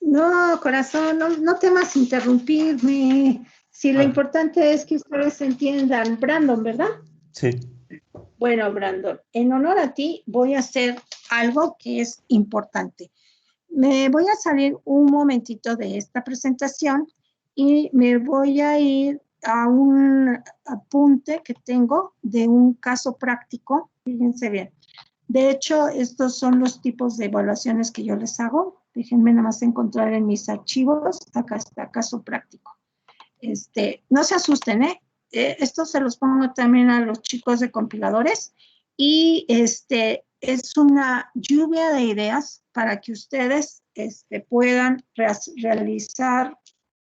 No, corazón, no temas interrumpirme. Si lo Ah. importante es que ustedes entiendan. Brandon, ¿verdad? Sí. Bueno, Brandon, en honor a ti voy a hacer algo que es importante. Me voy a salir un momentito de esta presentación y me voy a ir a un apunte que tengo de un caso práctico. Fíjense bien. De hecho, estos son los tipos de evaluaciones que yo les hago. Déjenme nada más encontrar en mis archivos. Acá está, caso práctico. No se asusten, ¿eh? Esto se los pongo también a los chicos de compiladores. Y es una lluvia de ideas para que ustedes puedan realizar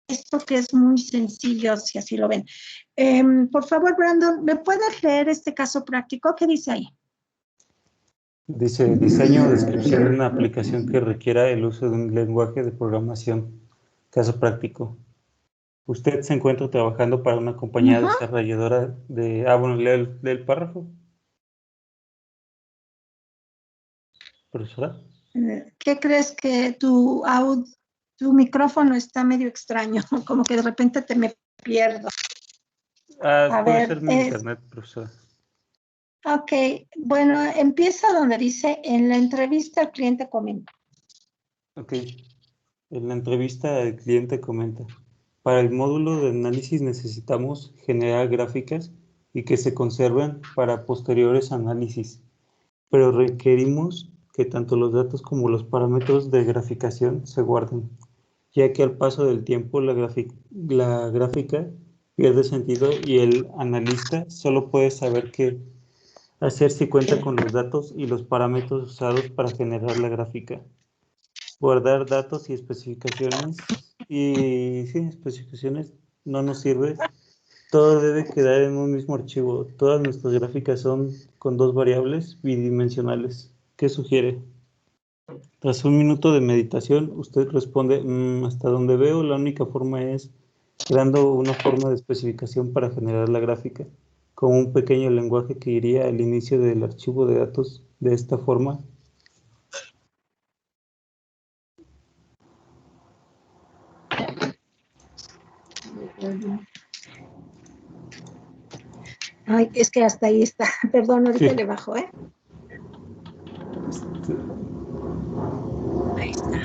esto que es muy sencillo, si así lo ven. Por favor, Brandon, ¿me puedes leer este caso práctico? ¿Qué dice ahí? Dice, diseño o descripción de una aplicación que requiera el uso de un lenguaje de programación. Caso práctico. Usted se encuentra trabajando para una compañía desarrolladora de... bueno, lee el párrafo. Profesora. ¿Qué crees que tu micrófono está medio extraño? Como que de repente te me pierdo. Puede ser mi internet, profesora. Ok, bueno, empieza donde dice, en la entrevista el cliente comenta. Ok, en la entrevista el cliente comenta. Para el módulo de análisis necesitamos generar gráficas y que se conserven para posteriores análisis, pero requerimos que tanto los datos como los parámetros de graficación se guarden, ya que al paso del tiempo la gráfica pierde sentido y el analista solo puede saber qué hacer si cuenta con los datos y los parámetros usados para generar la gráfica. Guardar datos y especificaciones no nos sirve. Todo debe quedar en un mismo archivo. Todas nuestras gráficas son con 2 variables bidimensionales. ¿Qué sugiere? Tras un minuto de meditación, usted responde, hasta donde veo, la única forma es creando una forma de especificación para generar la gráfica, con un pequeño lenguaje que iría al inicio del archivo de datos de esta forma. Ay, es que hasta ahí está. Perdón, ahorita le bajo, ¿eh? Ahí está.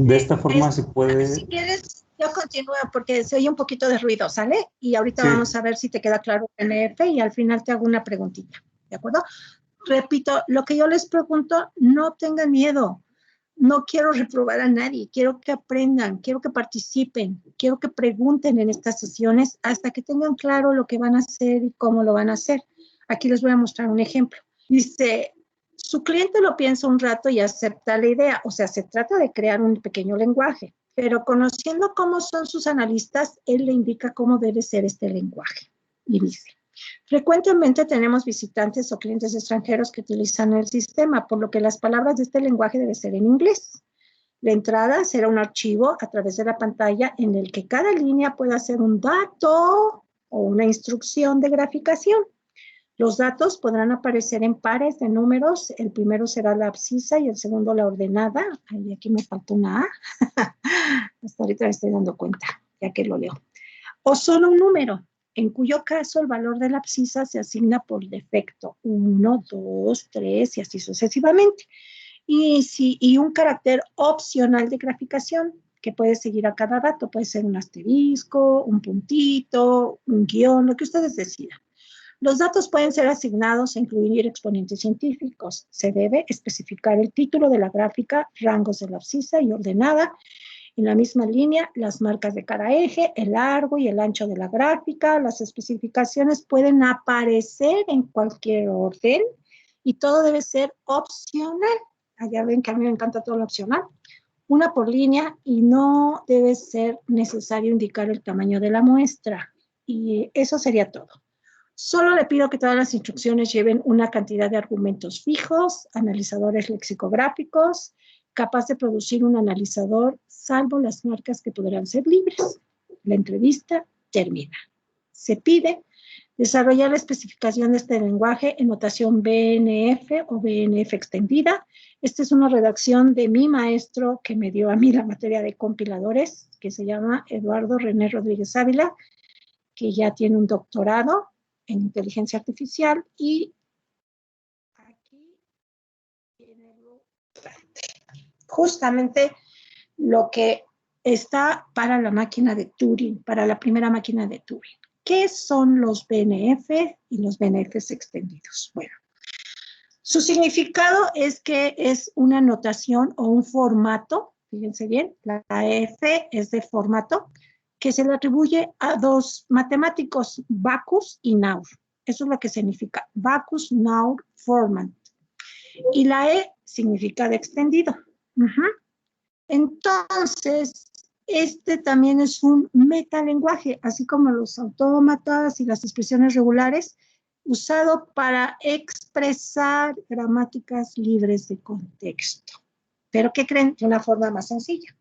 De esta forma se puede... Si quieres, yo continúo porque se oye un poquito de ruido, ¿sale? Y ahorita vamos a ver si te queda claro el NF y al final te hago una preguntita, ¿de acuerdo? Repito, lo que yo les pregunto, no tengan miedo. No quiero reprobar a nadie, quiero que aprendan, quiero que participen, quiero que pregunten en estas sesiones hasta que tengan claro lo que van a hacer y cómo lo van a hacer. Aquí les voy a mostrar un ejemplo. Dice, su cliente lo piensa un rato y acepta la idea. O sea, se trata de crear un pequeño lenguaje, pero conociendo cómo son sus analistas, él le indica cómo debe ser este lenguaje. Y dice, frecuentemente tenemos visitantes o clientes extranjeros que utilizan el sistema, por lo que las palabras de este lenguaje deben ser en inglés. La entrada será un archivo a través de la pantalla en el que cada línea pueda ser un dato o una instrucción de graficación. Los datos podrán aparecer en pares de números. El primero será la abscisa y el segundo la ordenada. Ay, aquí me faltó una A. Hasta ahorita me estoy dando cuenta, ya que lo leo. O solo un número, en cuyo caso el valor de la abscisa se asigna por defecto, 1, 2, 3 y así sucesivamente. Y un carácter opcional de graficación que puede seguir a cada dato, puede ser un asterisco, un puntito, un guión, lo que ustedes decidan. Los datos pueden ser asignados e incluir exponentes científicos. Se debe especificar el título de la gráfica, rangos de la abscisa y ordenada. En la misma línea, las marcas de cada eje, el largo y el ancho de la gráfica, las especificaciones pueden aparecer en cualquier orden y todo debe ser opcional. Allá ven que a mí me encanta todo lo opcional. Una por línea y no debe ser necesario indicar el tamaño de la muestra. Y eso sería todo. Solo le pido que todas las instrucciones lleven una cantidad de argumentos fijos, analizadores lexicográficos, capaz de producir un analizador, salvo las marcas que podrán ser libres. La entrevista termina. Se pide Desarrollar la especificación de este lenguaje en notación BNF o BNF extendida. Esta es una redacción de mi maestro que me dio a mí la materia de compiladores, que se llama Eduardo René Rodríguez Ávila, que ya tiene un doctorado en inteligencia artificial, y aquí tiene justamente lo que está para la máquina de Turing, para la primera máquina de Turing. ¿Qué son los BNF y los BNFs extendidos? Bueno, su significado es que es una notación o un formato, fíjense bien, la F es de formato, que se le atribuye a dos matemáticos, Backus y Naur. Eso es lo que significa, Backus, Naur, format. Y la E significa de extendido. Entonces, este también es un metalenguaje, así como los autómatas y las expresiones regulares, usado para expresar gramáticas libres de contexto. ¿Pero qué creen? De una forma más sencilla.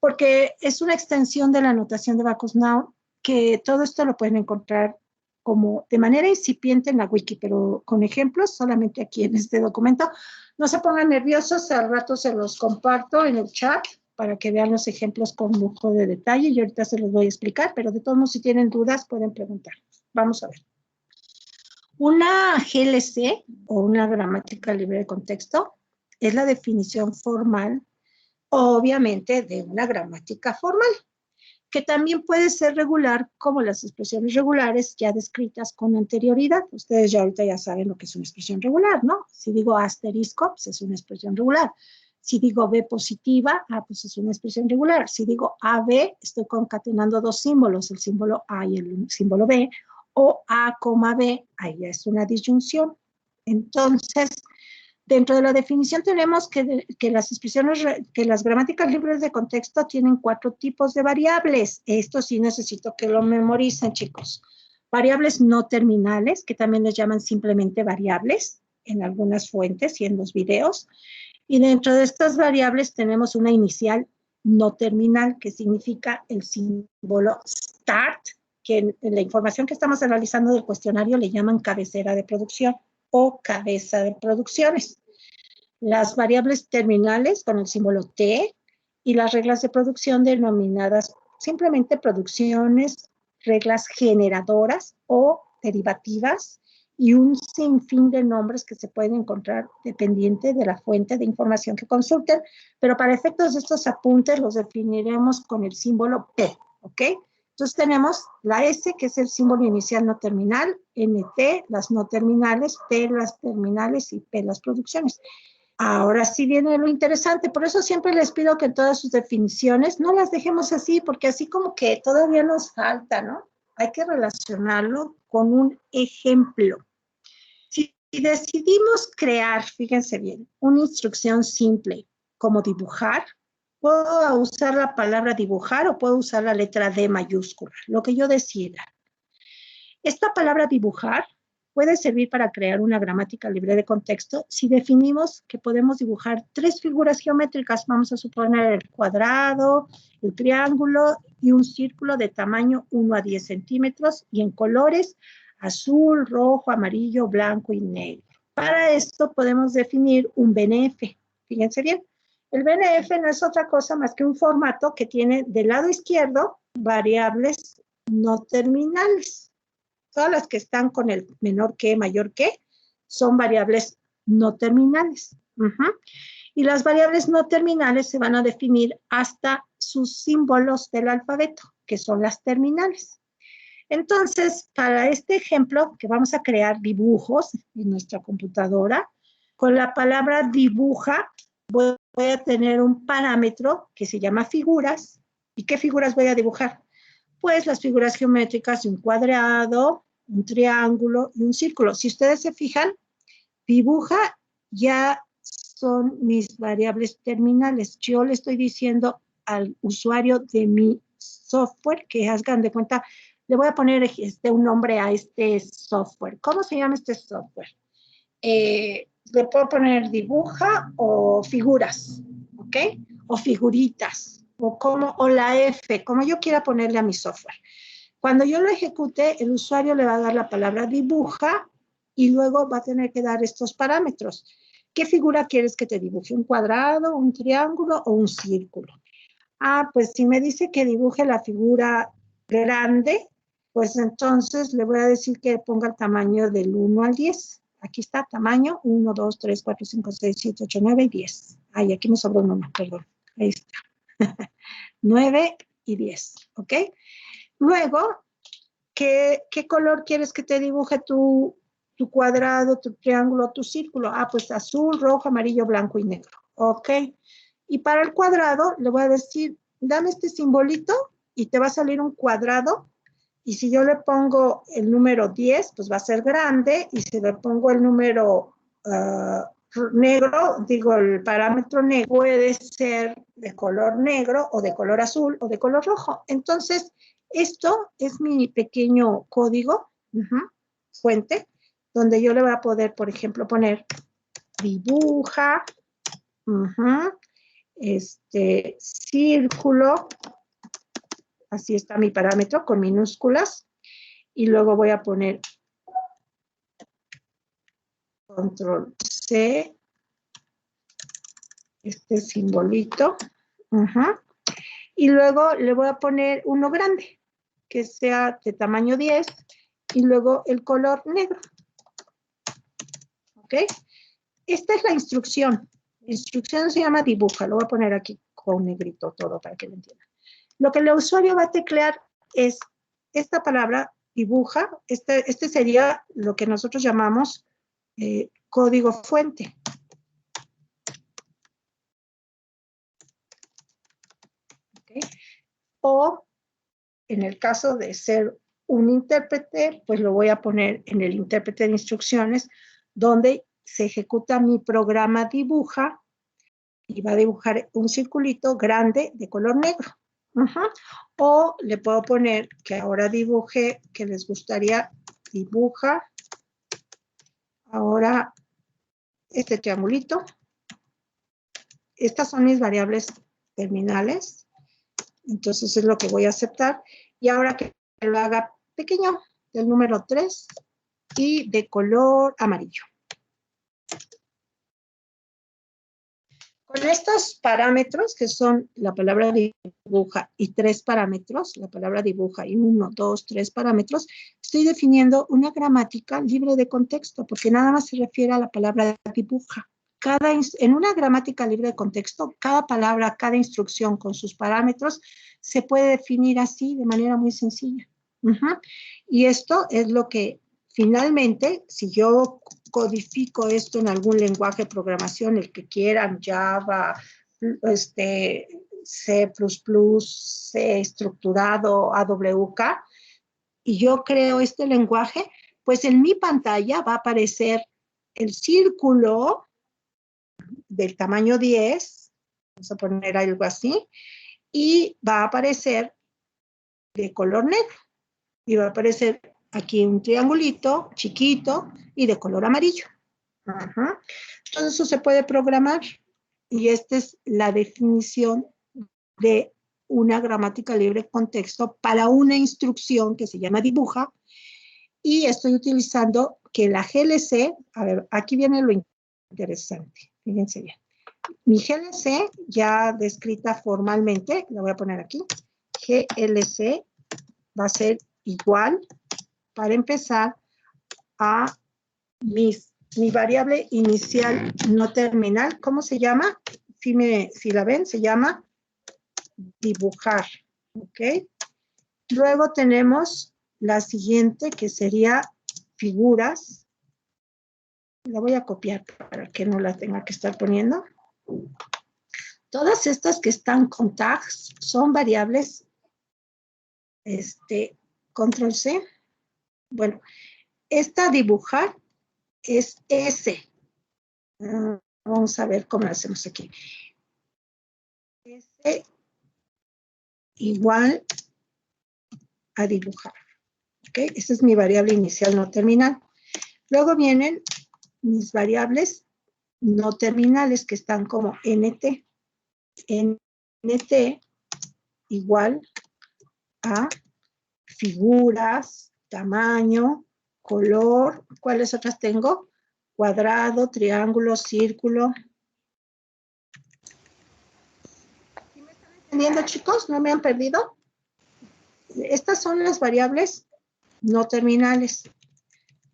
Porque es una extensión de la notación de Backus-Naur, que todo esto lo pueden encontrar como de manera incipiente en la wiki, pero con ejemplos solamente aquí en este documento. No se pongan nerviosos, al rato se los comparto en el chat para que vean los ejemplos con lujo de detalle. Yo ahorita se los voy a explicar, pero de todos modos, si tienen dudas, pueden preguntar. Vamos a ver. Una GLC, o una gramática libre de contexto, es la definición formal, obviamente, de una gramática formal, que también puede ser regular como las expresiones regulares ya descritas con anterioridad. Ustedes ya ahorita ya saben lo que es una expresión regular, ¿no? Si digo asterisco, pues es una expresión regular. Si digo B positiva, pues es una expresión regular. Si digo AB, estoy concatenando dos símbolos, el símbolo A y el símbolo B, o A, B, ahí ya es una disyunción. Entonces, dentro de la definición tenemos que las expresiones, que las gramáticas libres de contexto tienen 4 tipos de variables. Esto sí necesito que lo memoricen, chicos. Variables no terminales, que también les llaman simplemente variables en algunas fuentes y en los videos. Y dentro de estas variables tenemos una inicial no terminal, que significa el símbolo start, que en la información que estamos analizando del cuestionario le llaman cabecera de producción o cabeza de producciones. Las variables terminales con el símbolo T y las reglas de producción denominadas simplemente producciones, reglas generadoras o derivativas, y un sinfín de nombres que se pueden encontrar dependiente de la fuente de información que consulten, pero para efectos de estos apuntes los definiremos con el símbolo P, ¿ok? Entonces tenemos la S, que es el símbolo inicial no terminal, NT, las no terminales, T, las terminales, y P, las producciones. Ahora sí viene lo interesante, por eso siempre les pido que en todas sus definiciones no las dejemos así, porque así como que todavía nos falta, ¿no? Hay que relacionarlo con un ejemplo. Si decidimos crear, fíjense bien, una instrucción simple como dibujar, puedo usar la palabra dibujar o puedo usar la letra D mayúscula, lo que yo decida. Esta palabra dibujar puede servir para crear una gramática libre de contexto si definimos que podemos dibujar 3 figuras geométricas. Vamos a suponer el cuadrado, el triángulo y un círculo de tamaño 1 a 10 centímetros y en colores azul, rojo, amarillo, blanco y negro. Para esto podemos definir un BNF. Fíjense bien. El BNF no es otra cosa más que un formato que tiene del lado izquierdo variables no terminales. Todas las que están con el menor que, mayor que, son variables no terminales. Y las variables no terminales se van a definir hasta sus símbolos del alfabeto, que son las terminales. Entonces, para este ejemplo, que vamos a crear dibujos en nuestra computadora, con la palabra dibuja, voy a tener un parámetro que se llama figuras. ¿Y qué figuras voy a dibujar? Pues las figuras geométricas de un cuadrado, un triángulo y un círculo. Si ustedes se fijan, dibuja ya son mis variables terminales. Yo le estoy diciendo al usuario de mi software que hagan de cuenta, le voy a poner un nombre a este software. ¿Cómo se llama este software? Le puedo poner dibuja o figuras, ¿ok? O figuritas, o la F, como yo quiera ponerle a mi software. Cuando yo lo ejecute, el usuario le va a dar la palabra dibuja y luego va a tener que dar estos parámetros. ¿Qué figura quieres que te dibuje? ¿Un cuadrado, un triángulo o un círculo? Ah, pues si me dice que dibuje la figura grande, pues entonces le voy a decir que ponga el tamaño del 1 al 10. Aquí está, tamaño 1, 2, 3, 4, 5, 6, 7, 8, 9 y 10. Ay, aquí me sobró un 1, perdón. Ahí está. 9 y 10, ¿ok? Luego, ¿qué color quieres que te dibuje tu cuadrado, tu triángulo, tu círculo? Ah, pues azul, rojo, amarillo, blanco y negro. Ok. Y para el cuadrado le voy a decir, dame este simbolito y te va a salir un cuadrado. Y si yo le pongo el número 10, pues va a ser grande. Y si le pongo el número negro, digo el parámetro negro, puede ser de color negro o de color azul o de color rojo. Entonces, esto es mi pequeño código, fuente, donde yo le voy a poder, por ejemplo, poner dibuja, círculo, así está mi parámetro con minúsculas, y luego voy a poner control C, este simbolito, y luego le voy a poner uno grande, que sea de tamaño 10, y luego el color negro. ¿Ok? Esta es la instrucción. La instrucción se llama dibuja. Lo voy a poner aquí con negrito todo para que lo entiendan. Lo que el usuario va a teclear es esta palabra dibuja. Este sería lo que nosotros llamamos código fuente. ¿Okay? O en el caso de ser un intérprete, pues lo voy a poner en el intérprete de instrucciones, donde se ejecuta mi programa dibuja y va a dibujar un circulito grande de color negro. O le puedo poner que ahora dibuje, que les gustaría, dibuja ahora este triangulito. Estas son mis variables terminales. Entonces es lo que voy a aceptar. Y ahora que lo haga pequeño, del número 3 y de color amarillo. Con estos parámetros, que son la palabra dibuja y 3 parámetros, la palabra dibuja y 1, 2, 3 parámetros, estoy definiendo una gramática libre de contexto, porque nada más se refiere a la palabra dibuja. En una gramática libre de contexto, cada palabra, cada instrucción con sus parámetros se puede definir así de manera muy sencilla. Y esto es lo que finalmente, si yo codifico esto en algún lenguaje de programación, el que quieran, Java, C++, C estructurado, AWK, y yo creo este lenguaje, pues en mi pantalla va a aparecer el círculo del tamaño 10, vamos a poner algo así, y va a aparecer de color negro, y va a aparecer aquí un triangulito chiquito y de color amarillo. Todo eso se puede programar, y esta es la definición de una gramática libre de contexto para una instrucción que se llama dibuja, y estoy utilizando que la GLC, a ver, aquí viene lo interesante, fíjense bien. Mi GLC ya descrita formalmente, la voy a poner aquí, GLC va a ser igual, para empezar, a mi variable inicial no terminal. ¿Cómo se llama? Si la ven, se llama dibujar. ¿Ok? Luego tenemos la siguiente, que sería figuras. La voy a copiar para que no la tenga que estar poniendo. Todas estas que están con tags son variables. Control C. Bueno, esta dibujar es S. Vamos a ver cómo lo hacemos aquí. S igual a dibujar. ¿Ok? Esa es mi variable inicial no terminal. Luego vienen mis variables no terminales, que están como NT. NT igual a figuras, tamaño, color. ¿Cuáles otras tengo? Cuadrado, triángulo, círculo. ¿Sí me están entendiendo, chicos? ¿No me han perdido? Estas son las variables no terminales.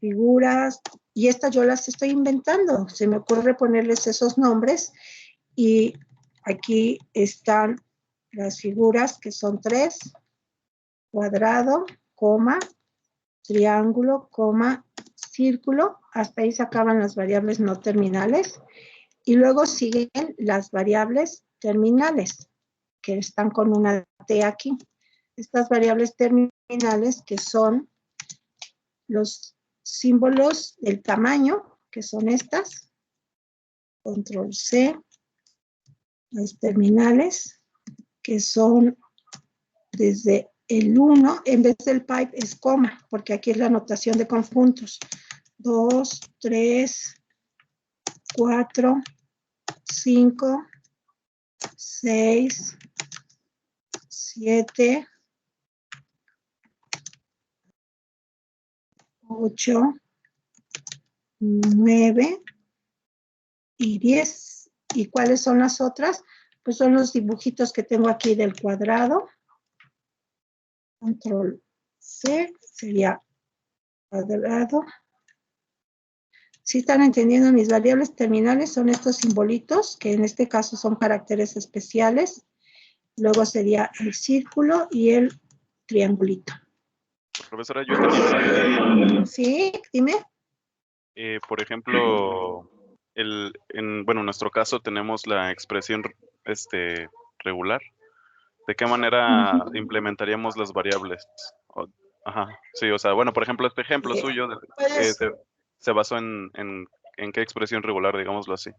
Figuras, y estas yo las estoy inventando. Se me ocurre ponerles esos nombres y aquí están las figuras que son 3, cuadrado, coma, triángulo, coma, círculo. Hasta ahí se acaban las variables no terminales. Y luego siguen las variables terminales, que están con una T aquí. Estas variables terminales que son los símbolos del tamaño, que son estas. Control C. Las terminales, que son desde el 1, en vez del pipe es coma, porque aquí es la notación de conjuntos. 2, 3, 4, 5, 6, 7, 8, 9 y 10. ¿Y cuáles son las otras? Pues son los dibujitos que tengo aquí del cuadrado. Control C sería cuadrado. Si están entendiendo, mis variables terminales son estos simbolitos, que en este caso son caracteres especiales. Luego sería el círculo y el triangulito. Profesora, yo tenía una duda. Sí, dime. Por ejemplo, en nuestro caso tenemos la expresión regular. ¿De qué manera implementaríamos las variables? Ajá, sí, o sea, bueno, por ejemplo, este ejemplo suyo Pues, se basó en qué expresión regular, digámoslo así.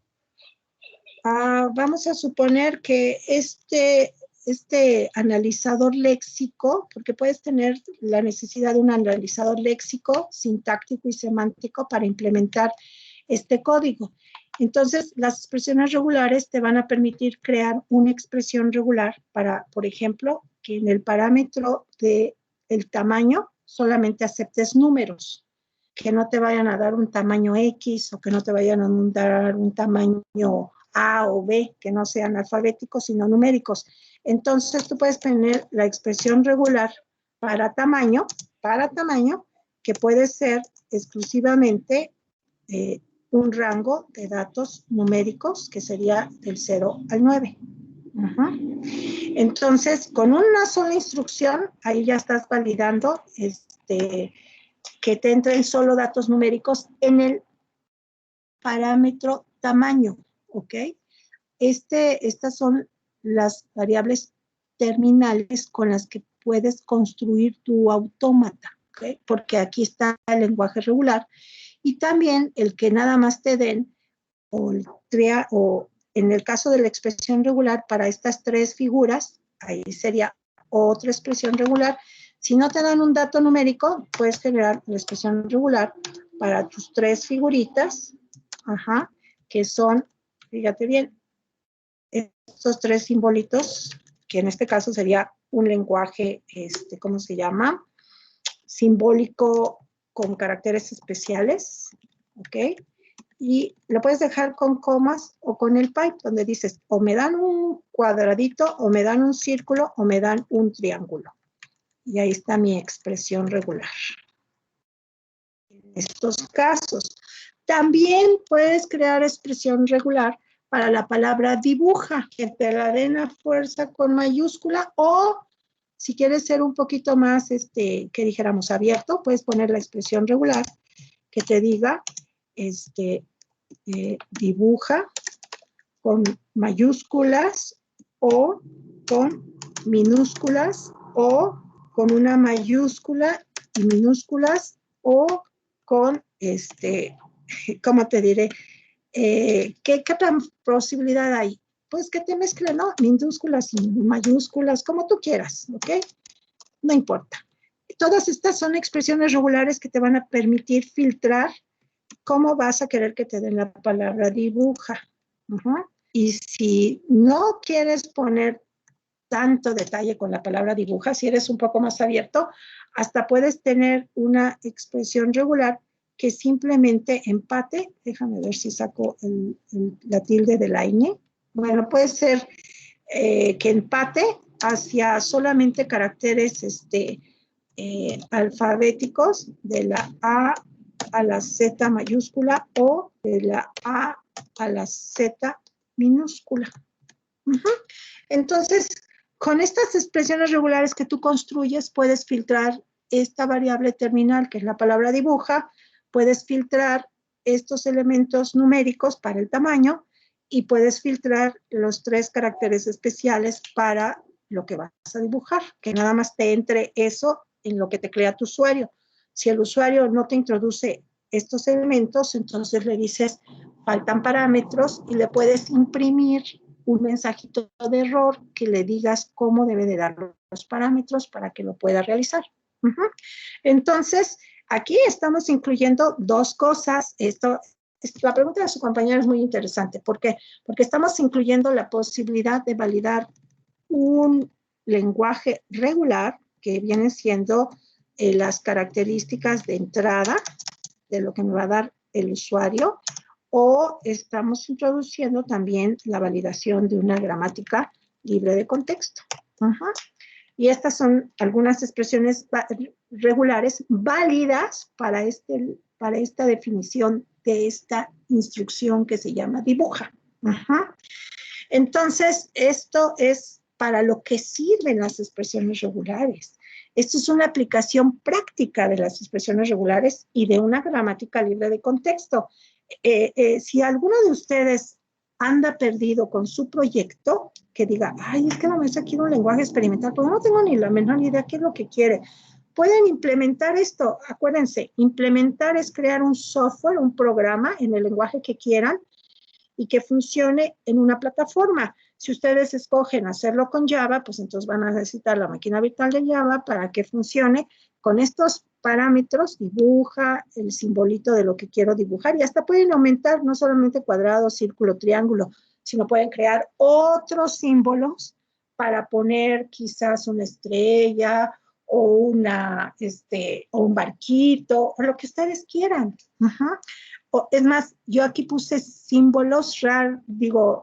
vamos a suponer que este analizador léxico, porque puedes tener la necesidad de un analizador léxico, sintáctico y semántico para implementar este código. Entonces, las expresiones regulares te van a permitir crear una expresión regular para, por ejemplo, que en el parámetro del tamaño solamente aceptes números, que no te vayan a dar un tamaño X o que no te vayan a dar un tamaño A o B, que no sean alfabéticos, sino numéricos. Entonces, tú puedes tener la expresión regular para tamaño, que puede ser exclusivamente un rango de datos numéricos, que sería del 0 al 9. Entonces, con una sola instrucción, ahí ya estás validando que te entren solo datos numéricos en el parámetro tamaño, ¿ok? Estas son las variables terminales con las que puedes construir tu autómata, ¿ok? Porque aquí está el lenguaje regular y también el que nada más te den o en el caso de la expresión regular para estas 3 figuras, ahí sería otra expresión regular. Si no te dan un dato numérico, puedes generar la expresión regular para tus 3 figuritas, que son, fíjate bien, estos 3 simbolitos, que en este caso sería un lenguaje, ¿cómo se llama? Simbólico con caracteres especiales, ¿ok? Y lo puedes dejar con comas o con el pipe, donde dices, o me dan un cuadradito, o me dan un círculo, o me dan un triángulo. Y ahí está mi expresión regular. En estos casos, también puedes crear expresión regular para la palabra dibuja, que te la den a fuerza con mayúscula, o si quieres ser un poquito más, que dijéramos abierto, puedes poner la expresión regular que te diga, dibuja con mayúsculas o con minúsculas o con una mayúscula y minúsculas o con, ¿cómo te diré? ¿Qué posibilidad hay? Pues que te mezclen, ¿no? Minúsculas y mayúsculas, como tú quieras, ¿ok? No importa. Todas estas son expresiones regulares que te van a permitir filtrar cómo vas a querer que te den la palabra dibuja. Y si no quieres poner tanto detalle con la palabra dibuja. Si eres un poco más abierto, hasta puedes tener una expresión regular que simplemente empate. Déjame ver si saco la tilde de la ñ. Bueno, puede ser que empate hacia solamente caracteres alfabéticos de la A a la Z mayúscula o de la A a la Z minúscula. Entonces, con estas expresiones regulares que tú construyes, puedes filtrar esta variable terminal, que es la palabra dibuja, puedes filtrar estos elementos numéricos para el tamaño y puedes filtrar los 3 caracteres especiales para lo que vas a dibujar, que nada más te entre eso en lo que te crea tu usuario. Si el usuario no te introduce estos elementos, entonces le dices, faltan parámetros y le puedes imprimir un mensajito de error que le digas cómo debe de dar los parámetros para que lo pueda realizar. Entonces, aquí estamos incluyendo 2 cosas. La pregunta de su compañero es muy interesante. ¿Por qué? Porque estamos incluyendo la posibilidad de validar un lenguaje regular que viene siendo las características de entrada de lo que me va a dar el usuario, o estamos introduciendo también la validación de una gramática libre de contexto. Y estas son algunas expresiones regulares válidas para esta definición de esta instrucción que se llama dibuja. Entonces, esto es para lo que sirven las expresiones regulares. Esto es una aplicación práctica de las expresiones regulares y de una gramática libre de contexto. Si alguno de ustedes anda perdido con su proyecto, que diga, ay, es que la maestra quiere un lenguaje experimental, pero no tengo ni la menor idea qué es lo que quiere. Pueden implementar esto. Acuérdense, implementar es crear un software, un programa en el lenguaje que quieran y que funcione en una plataforma. Si ustedes escogen hacerlo con Java, pues entonces van a necesitar la máquina virtual de Java para que funcione con estos parámetros, dibuja el simbolito de lo que quiero dibujar y hasta pueden aumentar no solamente cuadrado, círculo, triángulo, sino pueden crear otros símbolos para poner quizás una estrella o un barquito o lo que ustedes quieran. Es más, yo aquí puse símbolos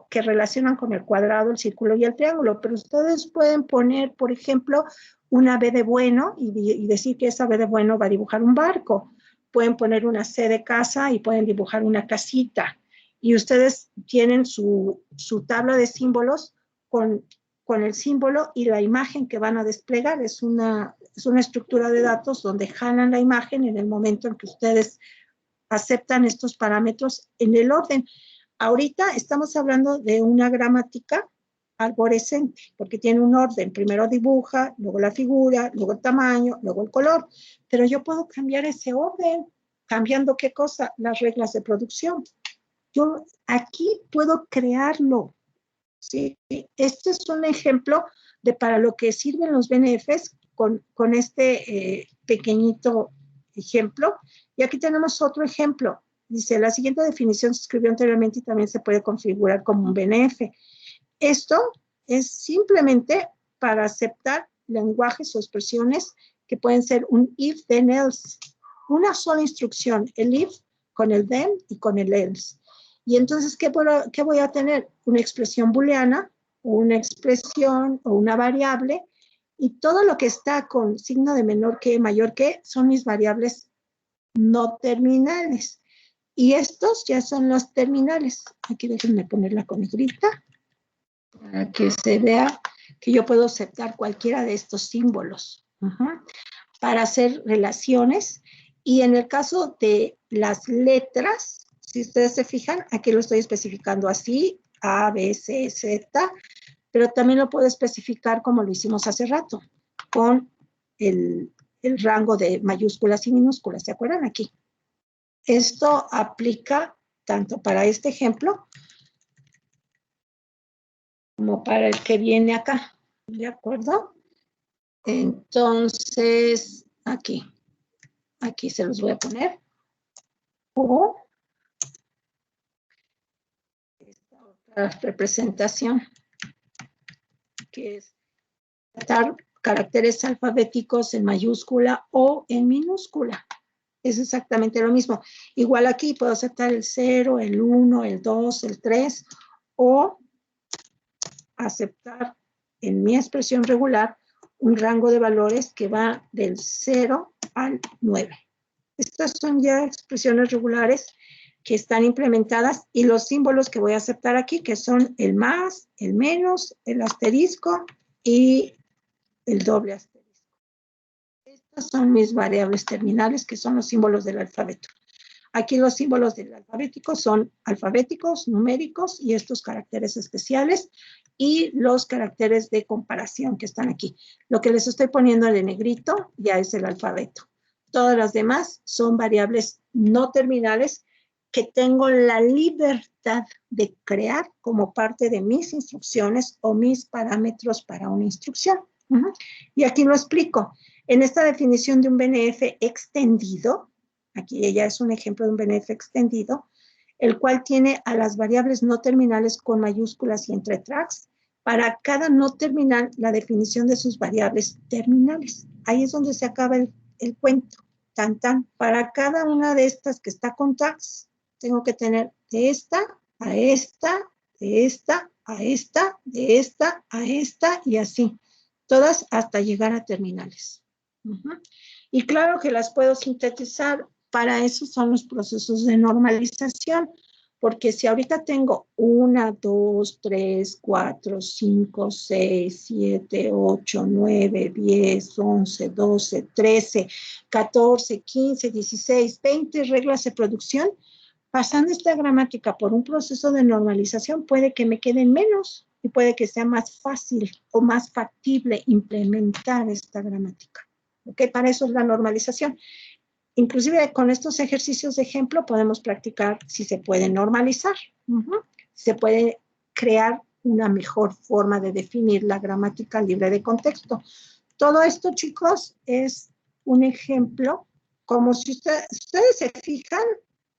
que relacionan con el cuadrado, el círculo y el triángulo, pero ustedes pueden poner, por ejemplo, una B de bueno y decir que esa B de bueno va a dibujar un barco. Pueden poner una C de casa y pueden dibujar una casita. Y ustedes tienen su tabla de símbolos con el símbolo y la imagen que van a desplegar. Es una estructura de datos donde jalan la imagen en el momento en que ustedes aceptan estos parámetros en el orden. Ahorita estamos hablando de una gramática arborescente, porque tiene un orden. Primero dibuja, luego la figura, luego el tamaño, luego el color. Pero yo puedo cambiar ese orden. ¿Cambiando qué cosa? Las reglas de producción. Yo aquí puedo crearlo. ¿Sí? Este es un ejemplo de para lo que sirven los BNFs con este pequeñito ejemplo. Y aquí tenemos otro ejemplo. Dice, la siguiente definición se escribió anteriormente y también se puede configurar como un BNF. Esto es simplemente para aceptar lenguajes o expresiones que pueden ser un if, then, else. Una sola instrucción, el if con el then y con el else. Y entonces, ¿qué voy a tener? Una expresión booleana, una expresión o una variable, y todo lo que está con signo de menor que, mayor que, son mis variables no terminales. Y estos ya son los terminales. Aquí déjenme ponerla con negrita para que se vea que yo puedo aceptar cualquiera de estos símbolos para hacer relaciones. Y en el caso de las letras, si ustedes se fijan, aquí lo estoy especificando así, A, B, C, Z, pero también lo puedo especificar como lo hicimos hace rato, con el rango de mayúsculas y minúsculas. ¿Se acuerdan aquí? Esto aplica tanto para este ejemplo como para el que viene acá. ¿De acuerdo? Entonces, aquí se los voy a poner. O esta otra representación, que es aceptar caracteres alfabéticos en mayúscula o en minúscula. Es exactamente lo mismo. Igual aquí puedo aceptar el 0, el 1, el 2, el 3 o aceptar en mi expresión regular un rango de valores que va del 0 al 9. Estas son ya expresiones regulares que están implementadas y los símbolos que voy a aceptar aquí, que son el más, el menos, el asterisco y el doble asterisco. Estas son mis variables terminales, que son los símbolos del alfabeto. Aquí los símbolos del alfabético son alfabéticos, numéricos y estos caracteres especiales y los caracteres de comparación que están aquí. Lo que les estoy poniendo de negrito ya es el alfabeto. Todas las demás son variables no terminales que tengo la libertad de crear como parte de mis instrucciones o mis parámetros para una instrucción. Y aquí lo explico. En esta definición de un BNF extendido, aquí ella es un ejemplo de un BNF extendido, el cual tiene a las variables no terminales con mayúsculas y entre tracks. Para cada no terminal, la definición de sus variables terminales. Ahí es donde se acaba el cuento. Tan, tan. Para cada una de estas que está con tracks, tengo que tener de esta a esta, de esta a esta, de esta a esta y así. Todas hasta llegar a terminales. Y claro que las puedo sintetizar. Para eso son los procesos de normalización. Porque si ahorita tengo 1, 2, 3, 4, 5, 6, 7, 8, 9, 10, 11, 12, 13, 14, 15, 16, 20 reglas de producción, pasando esta gramática por un proceso de normalización puede que me queden menos y puede que sea más fácil o más factible implementar esta gramática. ¿Ok? Para eso es la normalización. Inclusive con estos ejercicios de ejemplo podemos practicar si se puede normalizar. Se puede crear una mejor forma de definir la gramática libre de contexto. Todo esto, chicos, es un ejemplo, como si ustedes se fijan,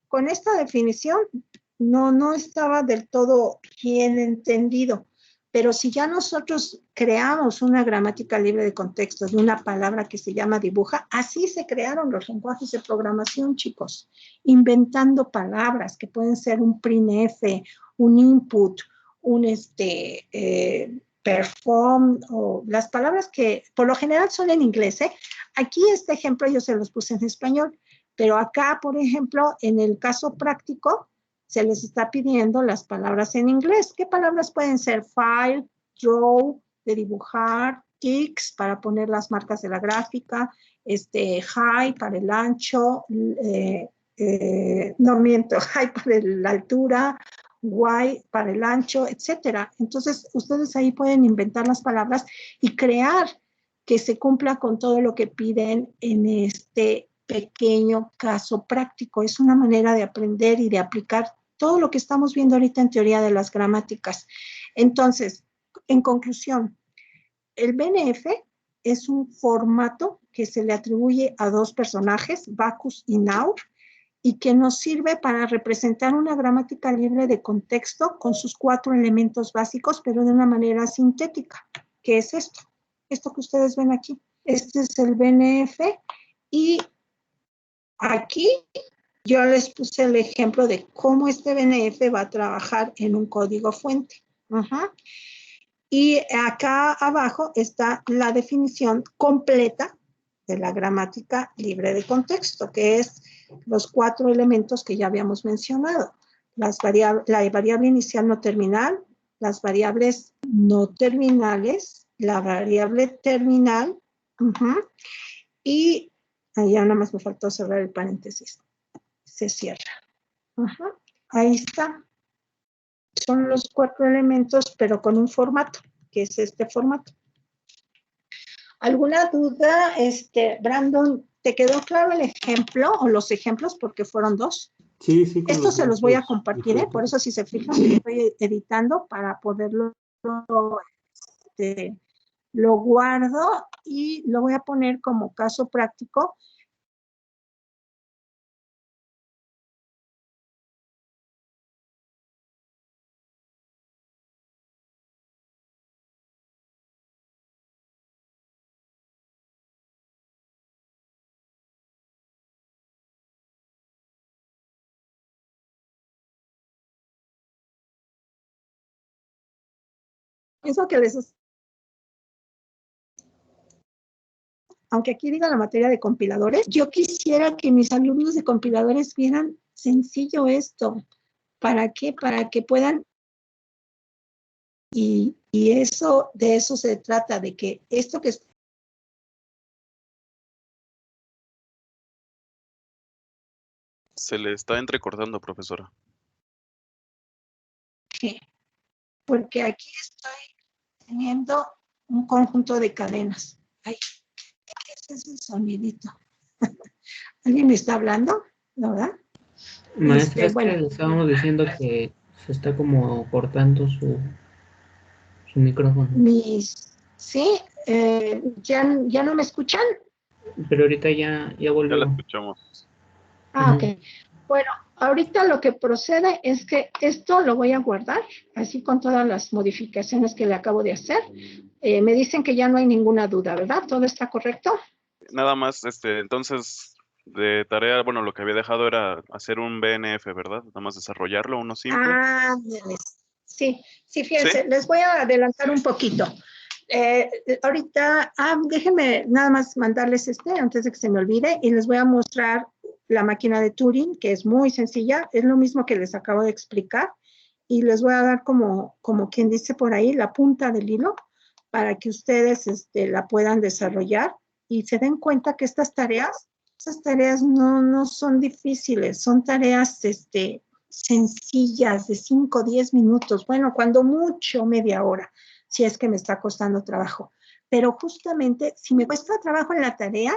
con esta definición no estaba del todo bien entendido. Pero si ya nosotros creamos una gramática libre de contexto de una palabra que se llama dibuja, así se crearon los lenguajes de programación, chicos, inventando palabras que pueden ser un printf, un input, un perform, o las palabras que por lo general son en inglés. Aquí este ejemplo yo se los puse en español, pero acá, por ejemplo, en el caso práctico, se les está pidiendo las palabras en inglés. ¿Qué palabras pueden ser? File, draw, de dibujar, ticks, para poner las marcas de la gráfica, high, para el ancho, no miento, high para la altura, wide, para el ancho, etcétera. Entonces, ustedes ahí pueden inventar las palabras y crear que se cumpla con todo lo que piden en este pequeño caso práctico. Es una manera de aprender y de aplicar todo lo que estamos viendo ahorita en teoría de las gramáticas. Entonces, en conclusión, el BNF es un formato que se le atribuye a dos personajes, Bacchus y Naur, y que nos sirve para representar una gramática libre de contexto con sus 4 elementos básicos, pero de una manera sintética. ¿Qué es esto? Esto que ustedes ven aquí. Este es el BNF y aquí yo les puse el ejemplo de cómo este BNF va a trabajar en un código fuente. Y acá abajo está la definición completa de la gramática libre de contexto, que es los 4 elementos que ya habíamos mencionado. La variable inicial no terminal, las variables no terminales, la variable terminal, y ahí ya nada más me faltó cerrar el paréntesis. Se cierra. Ahí está. Son los 4 elementos, pero con un formato, que es este formato. ¿Alguna duda, Brandon? ¿Te quedó claro el ejemplo o los ejemplos? Porque fueron 2. Sí, sí. Esto se los voy a compartir, por eso si se fijan, estoy editando para poderlo, lo guardo y lo voy a poner como caso práctico. Eso que les... Aunque aquí diga la materia de compiladores, yo quisiera que mis alumnos de compiladores vieran sencillo esto. ¿Para qué? Para que puedan... Y eso, de eso se trata, de que esto que... Se le está entrecortando, profesora. ¿Qué? Porque aquí estoy teniendo un conjunto de cadenas. Ay, ¿qué es ese sonidito? ¿Alguien me está hablando? ¿No, verdad? Maestra, es que Bueno. le estábamos diciendo que se está como cortando su micrófono. Sí, ¿ya no me escuchan? Pero ahorita ya Ya volvió. la escuchamos. Ok. Bueno, ahorita lo que procede es que esto lo voy a guardar, así con todas las modificaciones que le acabo de hacer. Me dicen que ya no hay ninguna duda, ¿verdad? ¿Todo está correcto? Nada más, entonces, de tarea, bueno, lo que había dejado era hacer un BNF, ¿verdad? Nada más desarrollarlo, uno simple. Sí, fíjense, les voy a adelantar un poquito. Ahorita, déjenme nada más mandarles antes de que se me olvide, y les voy a mostrar la máquina de Turing, que es muy sencilla, es lo mismo que les acabo de explicar, y les voy a dar como quien dice por ahí, la punta del hilo, para que ustedes la puedan desarrollar, y se den cuenta que esas tareas no son difíciles, son tareas, sencillas de 5 o 10 minutos, bueno, cuando mucho media hora, si es que me está costando trabajo. Pero justamente, si me cuesta trabajo en la tarea,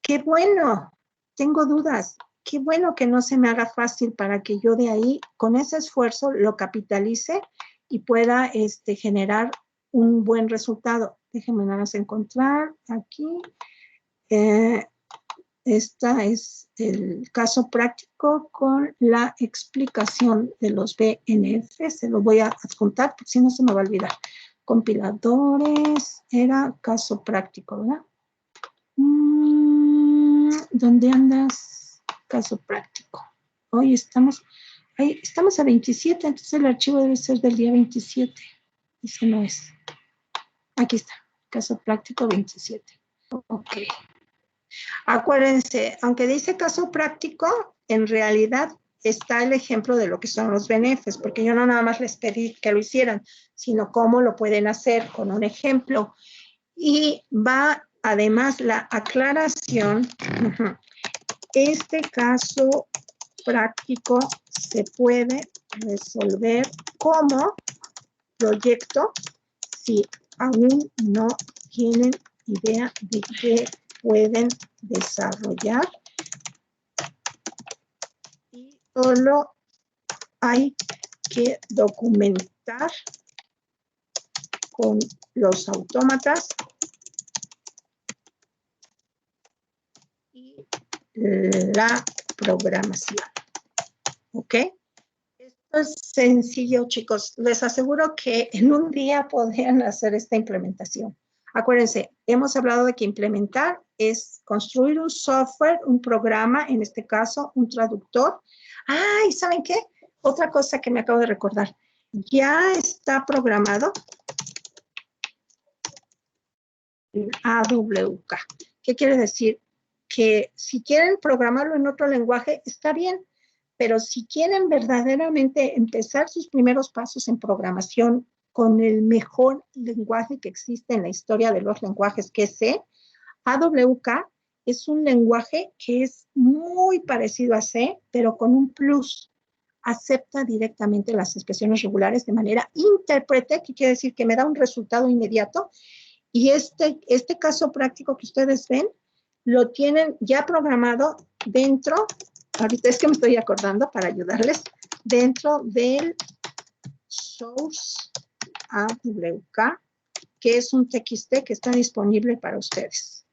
qué bueno, tengo dudas, qué bueno que no se me haga fácil para que yo de ahí, con ese esfuerzo, lo capitalice y pueda generar un buen resultado. Déjenme nada más encontrar aquí. Esta es el caso práctico con la explicación de los BNF. Se lo voy a adjuntar porque si no se me va a olvidar. Compiladores, era caso práctico, ¿verdad? ¿Dónde andas? Caso práctico. Hoy estamos a 27, entonces el archivo debe ser del día 27. Ese no es. Aquí está, caso práctico 27. Ok. Acuérdense, aunque dice caso práctico, en realidad está el ejemplo de lo que son los BNFs, porque yo no nada más les pedí que lo hicieran, sino cómo lo pueden hacer con un ejemplo. Y va además la aclaración, este caso práctico se puede resolver como proyecto si aún no tienen idea de qué pueden desarrollar y solo hay que documentar con los autómatas y la programación. ¿Ok? Esto es sencillo, chicos. Les aseguro que en un día podrían hacer esta implementación. Acuérdense, hemos hablado de que implementar es construir un software, un programa, en este caso, un traductor. ¿Y saben qué? Otra cosa que me acabo de recordar. Ya está programado en AWK. ¿Qué quiere decir? Que si quieren programarlo en otro lenguaje, está bien. Pero si quieren verdaderamente empezar sus primeros pasos en programación con el mejor lenguaje que existe en la historia de los lenguajes, que es C, AWK es un lenguaje que es muy parecido a C, pero con un plus. Acepta directamente las expresiones regulares de manera intérprete, que quiere decir que me da un resultado inmediato. Y este caso práctico que ustedes ven, lo tienen ya programado dentro, ahorita es que me estoy acordando para ayudarles, dentro del Source AWK, que es un TXT que está disponible para ustedes.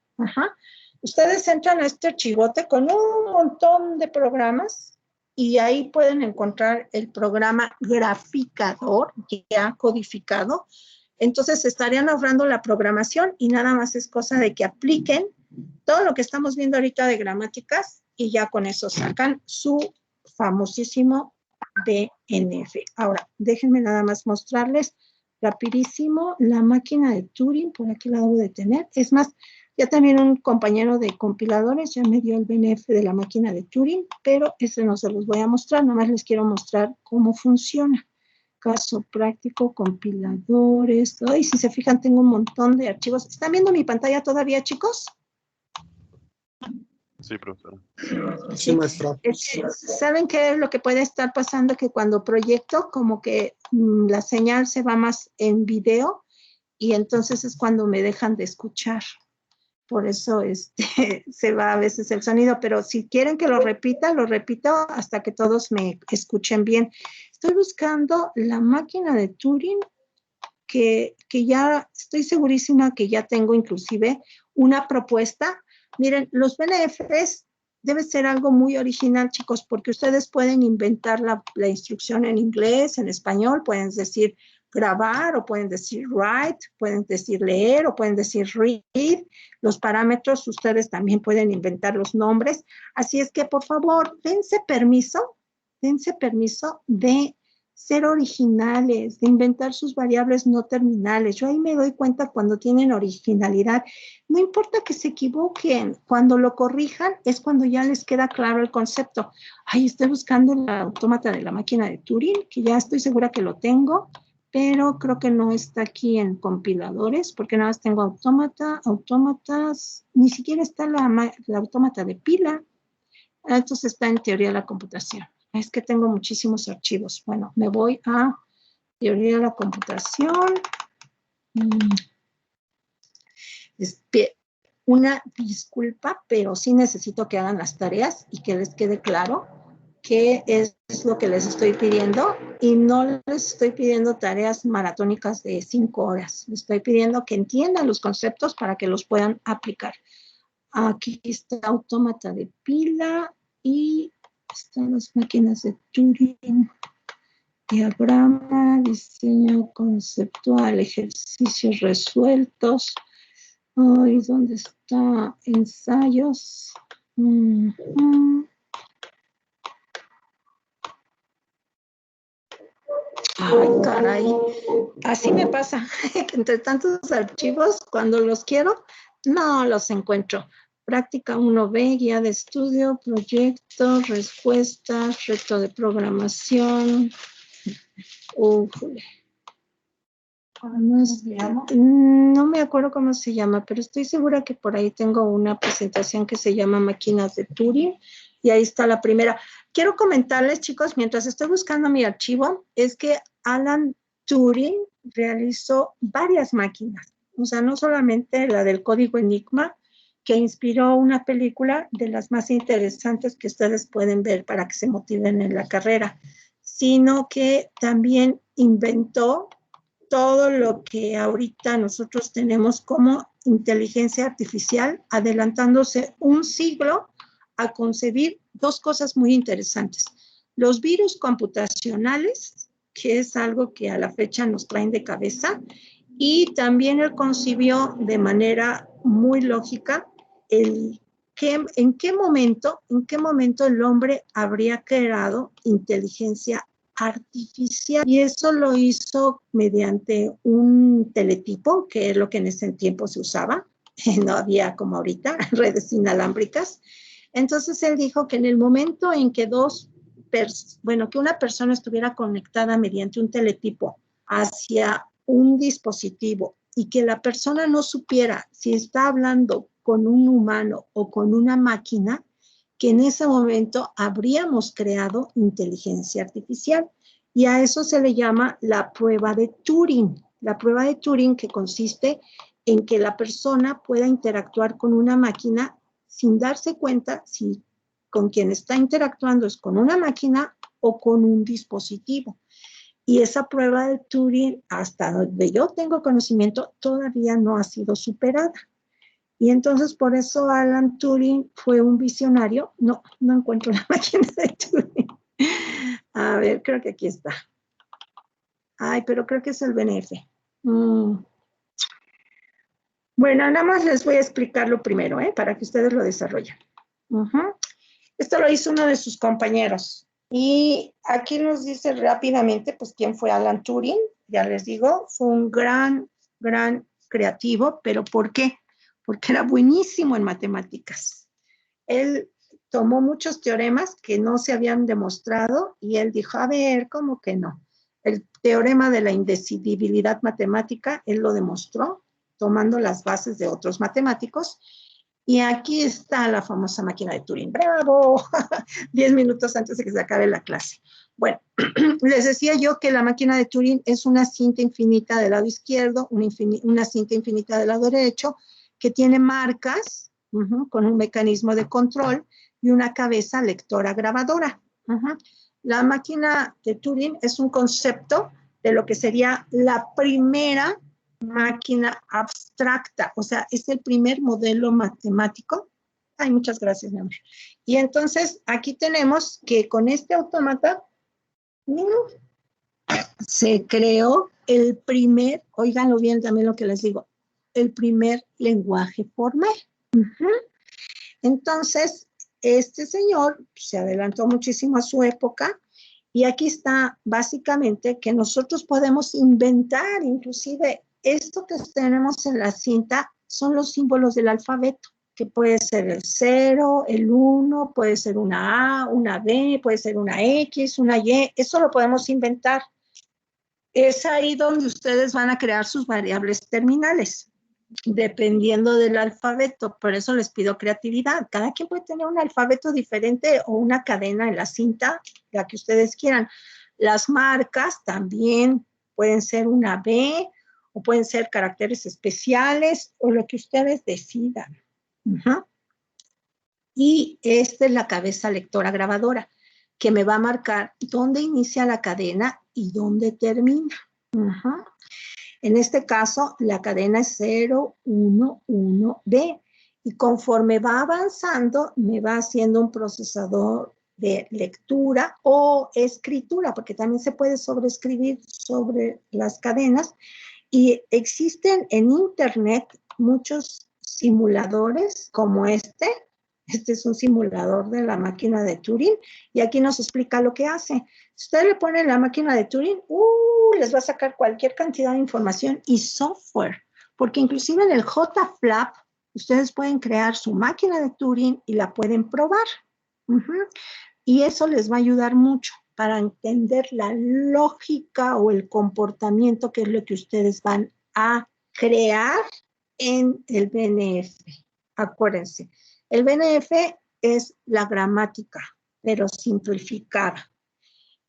Ustedes entran a este archivote con un montón de programas y ahí pueden encontrar el programa graficador ya codificado. Entonces estarían ahorrando la programación y nada más es cosa de que apliquen todo lo que estamos viendo ahorita de gramáticas y ya con eso sacan su famosísimo BNF. Ahora, déjenme nada más mostrarles rapidísimo, la máquina de Turing, por aquí la debo de tener. Es más, ya también un compañero de compiladores ya me dio el BNF de la máquina de Turing, pero ese no se los voy a mostrar, nada más les quiero mostrar cómo funciona. Caso práctico, compiladores, todo. Y si se fijan, tengo un montón de archivos. ¿Están viendo mi pantalla todavía, chicos? Sí, profesora. Sí, maestra. ¿Saben qué es lo que puede estar pasando? Que cuando proyecto, como que la señal se va más en video y entonces es cuando me dejan de escuchar. Por eso se va a veces el sonido, pero si quieren que lo repito hasta que todos me escuchen bien. Estoy buscando la máquina de Turing, que ya estoy segurísima que ya tengo inclusive una propuesta. Miren, los BNFs debe ser algo muy original, chicos, porque ustedes pueden inventar la instrucción en inglés, en español, pueden decir grabar, o pueden decir write, pueden decir leer, o pueden decir read. Los parámetros, ustedes también pueden inventar los nombres. Así es que, por favor, dense permiso de ser originales, de inventar sus variables no terminales. Yo ahí me doy cuenta cuando tienen originalidad. No importa que se equivoquen, cuando lo corrijan es cuando ya les queda claro el concepto. Ay, estoy buscando el autómata de la máquina de Turing, que ya estoy segura que lo tengo, pero creo que no está aquí en compiladores, porque nada más tengo autómatas, ni siquiera está la autómata de pila. Entonces está en teoría de la computación. Es que tengo muchísimos archivos. Bueno, me voy a teoría de la computación. Una disculpa, pero sí necesito que hagan las tareas y que les quede claro qué es lo que les estoy pidiendo. Y no les estoy pidiendo tareas maratónicas de 5 horas. Les estoy pidiendo que entiendan los conceptos para que los puedan aplicar. Aquí está autómata de pila y están las máquinas de Turing, diagrama, diseño conceptual, ejercicios resueltos. Ay, ¿dónde está? Ensayos. Ay, caray. Así me pasa. Entre tantos archivos, cuando los quiero, no los encuentro. Práctica 1B, guía de estudio, proyecto, respuestas, reto de programación. No me acuerdo cómo se llama, pero estoy segura que por ahí tengo una presentación que se llama Máquinas de Turing, y ahí está la primera. Quiero comentarles, chicos, mientras estoy buscando mi archivo, es que Alan Turing realizó varias máquinas. O sea, no solamente la del código Enigma, que inspiró una película de las más interesantes que ustedes pueden ver para que se motiven en la carrera, sino que también inventó todo lo que ahorita nosotros tenemos como inteligencia artificial, adelantándose un siglo a concebir dos cosas muy interesantes. Los virus computacionales, que es algo que a la fecha nos traen de cabeza, y también él concibió de manera muy lógica en qué momento el hombre habría creado inteligencia artificial, y eso lo hizo mediante un teletipo, que es lo que en ese tiempo se usaba. No había como ahorita redes inalámbricas. Entonces él dijo que en el momento en que que una persona estuviera conectada mediante un teletipo hacia un dispositivo y que la persona no supiera si está hablando con un humano o con una máquina, que en ese momento habríamos creado inteligencia artificial. Y a eso se le llama la prueba de Turing. La prueba de Turing, que consiste en que la persona pueda interactuar con una máquina sin darse cuenta si con quien está interactuando es con una máquina o con un dispositivo. Y esa prueba de Turing, hasta donde yo tengo conocimiento, todavía no ha sido superada. Y entonces por eso Alan Turing fue un visionario. No encuentro la máquina de Turing. A ver, creo que aquí está. Ay, pero creo que es el BNF. Bueno, nada más les voy a explicarlo primero, para que ustedes lo desarrollen. Esto lo hizo uno de sus compañeros. Y aquí nos dice rápidamente, pues, quién fue Alan Turing. ya les digo, fue un gran creativo, pero ¿por qué? Porque era buenísimo en matemáticas. Él tomó muchos teoremas que no se habían demostrado y él dijo, a ver, ¿cómo que no? El teorema de la indecidibilidad matemática, él lo demostró tomando las bases de otros matemáticos. Y aquí está la famosa máquina de Turing. ¡Bravo! 10 minutos antes de que se acabe la clase. Bueno, les decía yo que la máquina de Turing es una cinta infinita del lado izquierdo, una cinta infinita del lado derecho, que tiene marcas con un mecanismo de control y una cabeza lectora grabadora. La máquina de Turing es un concepto de lo que sería la primera máquina abstracta, o sea, es el primer modelo matemático. Ay, muchas gracias, mi amor. Y entonces aquí tenemos que con este autómata se creó el primer, óiganlo bien también lo que les digo, el primer lenguaje formal. Entonces, este señor se adelantó muchísimo a su época y aquí está básicamente que nosotros podemos inventar, inclusive esto que tenemos en la cinta son los símbolos del alfabeto, que puede ser el 0, el 1, puede ser una A, una B, puede ser una X, una Y, eso lo podemos inventar. Es ahí donde ustedes van a crear sus variables terminales, dependiendo del alfabeto. Por eso les pido creatividad. Cada quien puede tener un alfabeto diferente o una cadena en la cinta, la que ustedes quieran. Las marcas también pueden ser una B o pueden ser caracteres especiales o lo que ustedes decidan. Y esta es la cabeza lectora grabadora, que me va a marcar dónde inicia la cadena y dónde termina. En este caso, la cadena es 0, 1, 1, B. Y conforme va avanzando, me va haciendo un procesador de lectura o escritura, porque también se puede sobreescribir sobre las cadenas. Y existen en Internet muchos simuladores como este. Este es un simulador de la máquina de Turing y aquí nos explica lo que hace. Si ustedes le ponen la máquina de Turing, les va a sacar cualquier cantidad de información y software, porque inclusive en el JFlap ustedes pueden crear su máquina de Turing y la pueden probar. Y eso les va a ayudar mucho para entender la lógica o el comportamiento que es lo que ustedes van a crear en el BNF. Acuérdense. El BNF es la gramática, pero simplificada.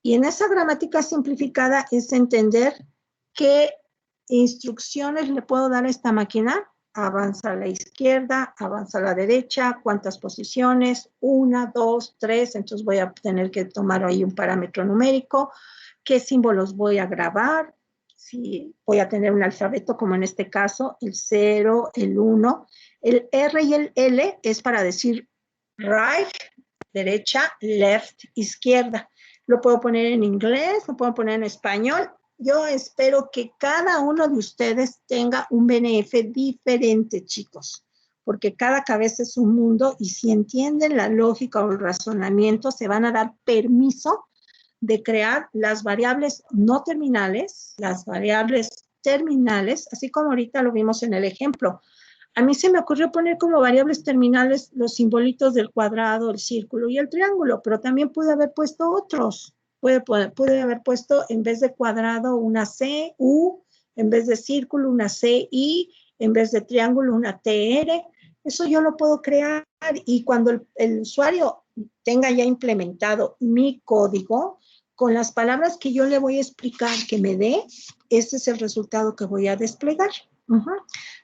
Y en esa gramática simplificada es entender qué instrucciones le puedo dar a esta máquina. Avanza a la izquierda, avanza a la derecha, cuántas posiciones, 1, 2, 3, entonces voy a tener que tomar ahí un parámetro numérico, qué símbolos voy a grabar, si voy a tener un alfabeto como en este caso, el 0, el 1, el R y el L es para decir right, derecha, left, izquierda. Lo puedo poner en inglés, lo puedo poner en español. Yo espero que cada uno de ustedes tenga un BNF diferente, chicos, porque cada cabeza es un mundo y si entienden la lógica o el razonamiento, se van a dar permiso de crear las variables no terminales, las variables terminales, así como ahorita lo vimos en el ejemplo. A mí se me ocurrió poner como variables terminales los simbolitos del cuadrado, el círculo y el triángulo, pero también pude haber puesto otros. Pude haber puesto en vez de cuadrado una C, U, en vez de círculo una C, I, en vez de triángulo una TR. Eso yo lo puedo crear y cuando el usuario tenga ya implementado mi código, con las palabras que yo le voy a explicar que me dé, este es el resultado que voy a desplegar.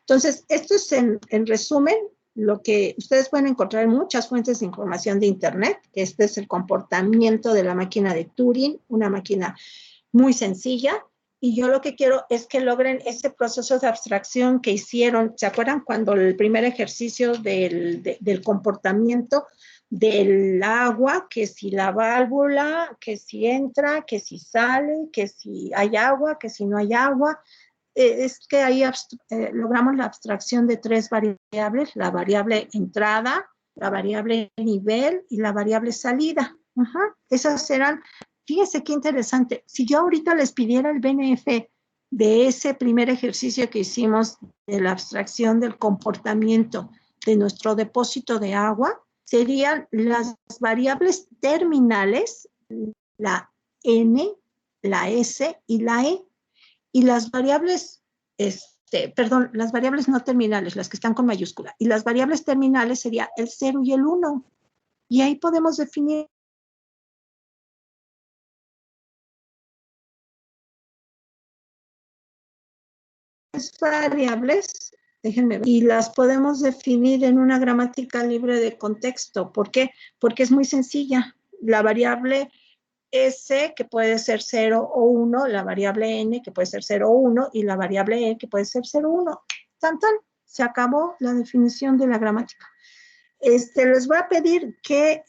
Entonces, esto es en resumen lo que ustedes pueden encontrar en muchas fuentes de información de Internet. Este es el comportamiento de la máquina de Turing, una máquina muy sencilla. Y yo lo que quiero es que logren ese proceso de abstracción que hicieron. ¿Se acuerdan cuando el primer ejercicio del comportamiento del agua, que si la válvula, que si entra, que si sale, que si hay agua, que si no hay agua? Es que ahí logramos la abstracción de 3 variables, la variable entrada, la variable nivel y la variable salida. Esas eran, fíjense qué interesante, si yo ahorita les pidiera el BNF de ese primer ejercicio que hicimos de la abstracción del comportamiento de nuestro depósito de agua serían las variables terminales, la N, la S y la E. Y las variables, las variables no terminales, las que están con mayúscula. Y las variables terminales serían el 0 y el 1. Y ahí podemos definir variables, déjenme ver, y las podemos definir en una gramática libre de contexto. ¿Por qué? Porque es muy sencilla. La variable S, que puede ser 0 o 1, la variable N, que puede ser 0 o 1, y la variable E, que puede ser 0 o 1. Tan, tan, se acabó la definición de la gramática. Les voy a pedir que,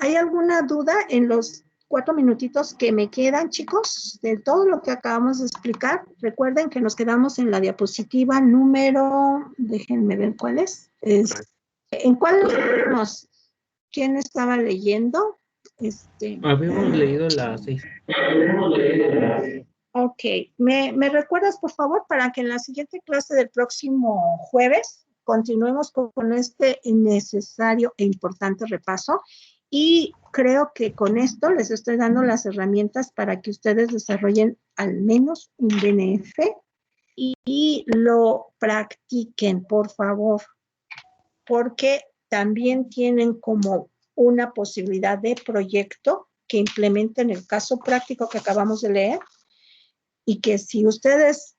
¿hay alguna duda en los 4 minutitos que me quedan, chicos, de todo lo que acabamos de explicar? Recuerden que nos quedamos en la diapositiva número, déjenme ver cuál es. ¿En cuál nos? ¿Quién estaba leyendo? Habíamos leído la 6. Ok, ¿Me recuerdas, por favor, para que en la siguiente clase del próximo jueves continuemos con este necesario e importante repaso? Y creo que con esto les estoy dando las herramientas para que ustedes desarrollen al menos un DNF y lo practiquen, por favor, porque también tienen como una posibilidad de proyecto que implementen el caso práctico que acabamos de leer, y que si ustedes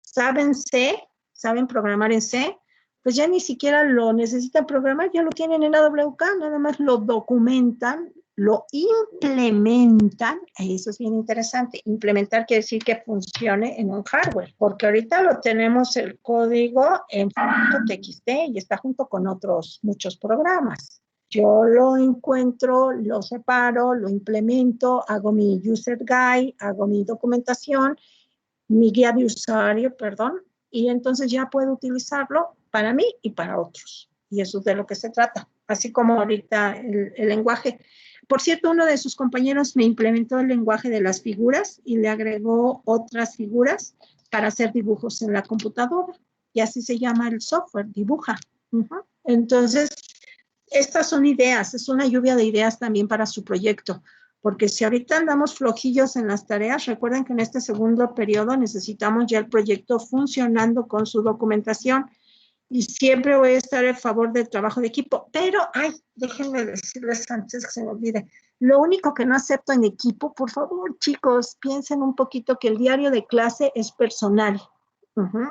saben C, saben programar en C, pues ya ni siquiera lo necesitan programar, ya lo tienen en AWK, nada más lo documentan, lo implementan, eso es bien interesante. Implementar quiere decir que funcione en un hardware, porque ahorita lo tenemos el código en .txt y está junto con otros muchos programas. Yo lo encuentro, lo separo, lo implemento, hago mi user guide, hago mi documentación, mi guía de usuario, perdón, y entonces ya puedo utilizarlo para mí y para otros. Y eso es de lo que se trata. Así como ahorita el lenguaje. Por cierto, uno de sus compañeros me implementó el lenguaje de las figuras y le agregó otras figuras para hacer dibujos en la computadora. Y así se llama el software, dibuja. Entonces, estas son ideas, es una lluvia de ideas también para su proyecto, porque si ahorita andamos flojillos en las tareas, recuerden que en este segundo periodo necesitamos ya el proyecto funcionando con su documentación, y siempre voy a estar a favor del trabajo de equipo, pero, déjenme decirles antes que se me olvide, lo único que no acepto en equipo, por favor, chicos, piensen un poquito que el diario de clase es personal.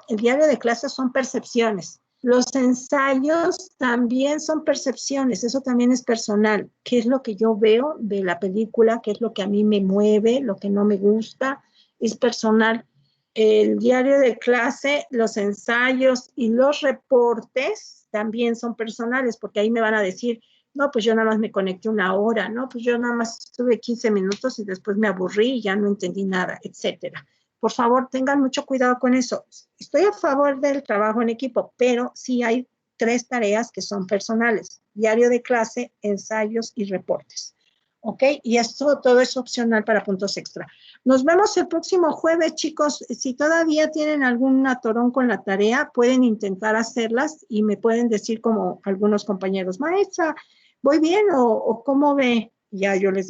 El diario de clase son percepciones. Los ensayos también son percepciones, eso también es personal. ¿Qué es lo que yo veo de la película? ¿Qué es lo que a mí me mueve? ¿Lo que no me gusta? Es personal. El diario de clase, los ensayos y los reportes también son personales, porque ahí me van a decir, no, pues yo nada más me conecté 1 hora, no, pues yo nada más estuve 15 minutos y después me aburrí y ya no entendí nada, etcétera. Por favor, tengan mucho cuidado con eso. Estoy a favor del trabajo en equipo, pero sí hay 3 tareas que son personales: diario de clase, ensayos y reportes. ¿Ok? Y esto todo es opcional para puntos extra. Nos vemos el próximo jueves, chicos. Si todavía tienen algún atorón con la tarea, pueden intentar hacerlas y me pueden decir, como algunos compañeros, maestra, ¿voy bien o cómo ve? Ya yo les digo.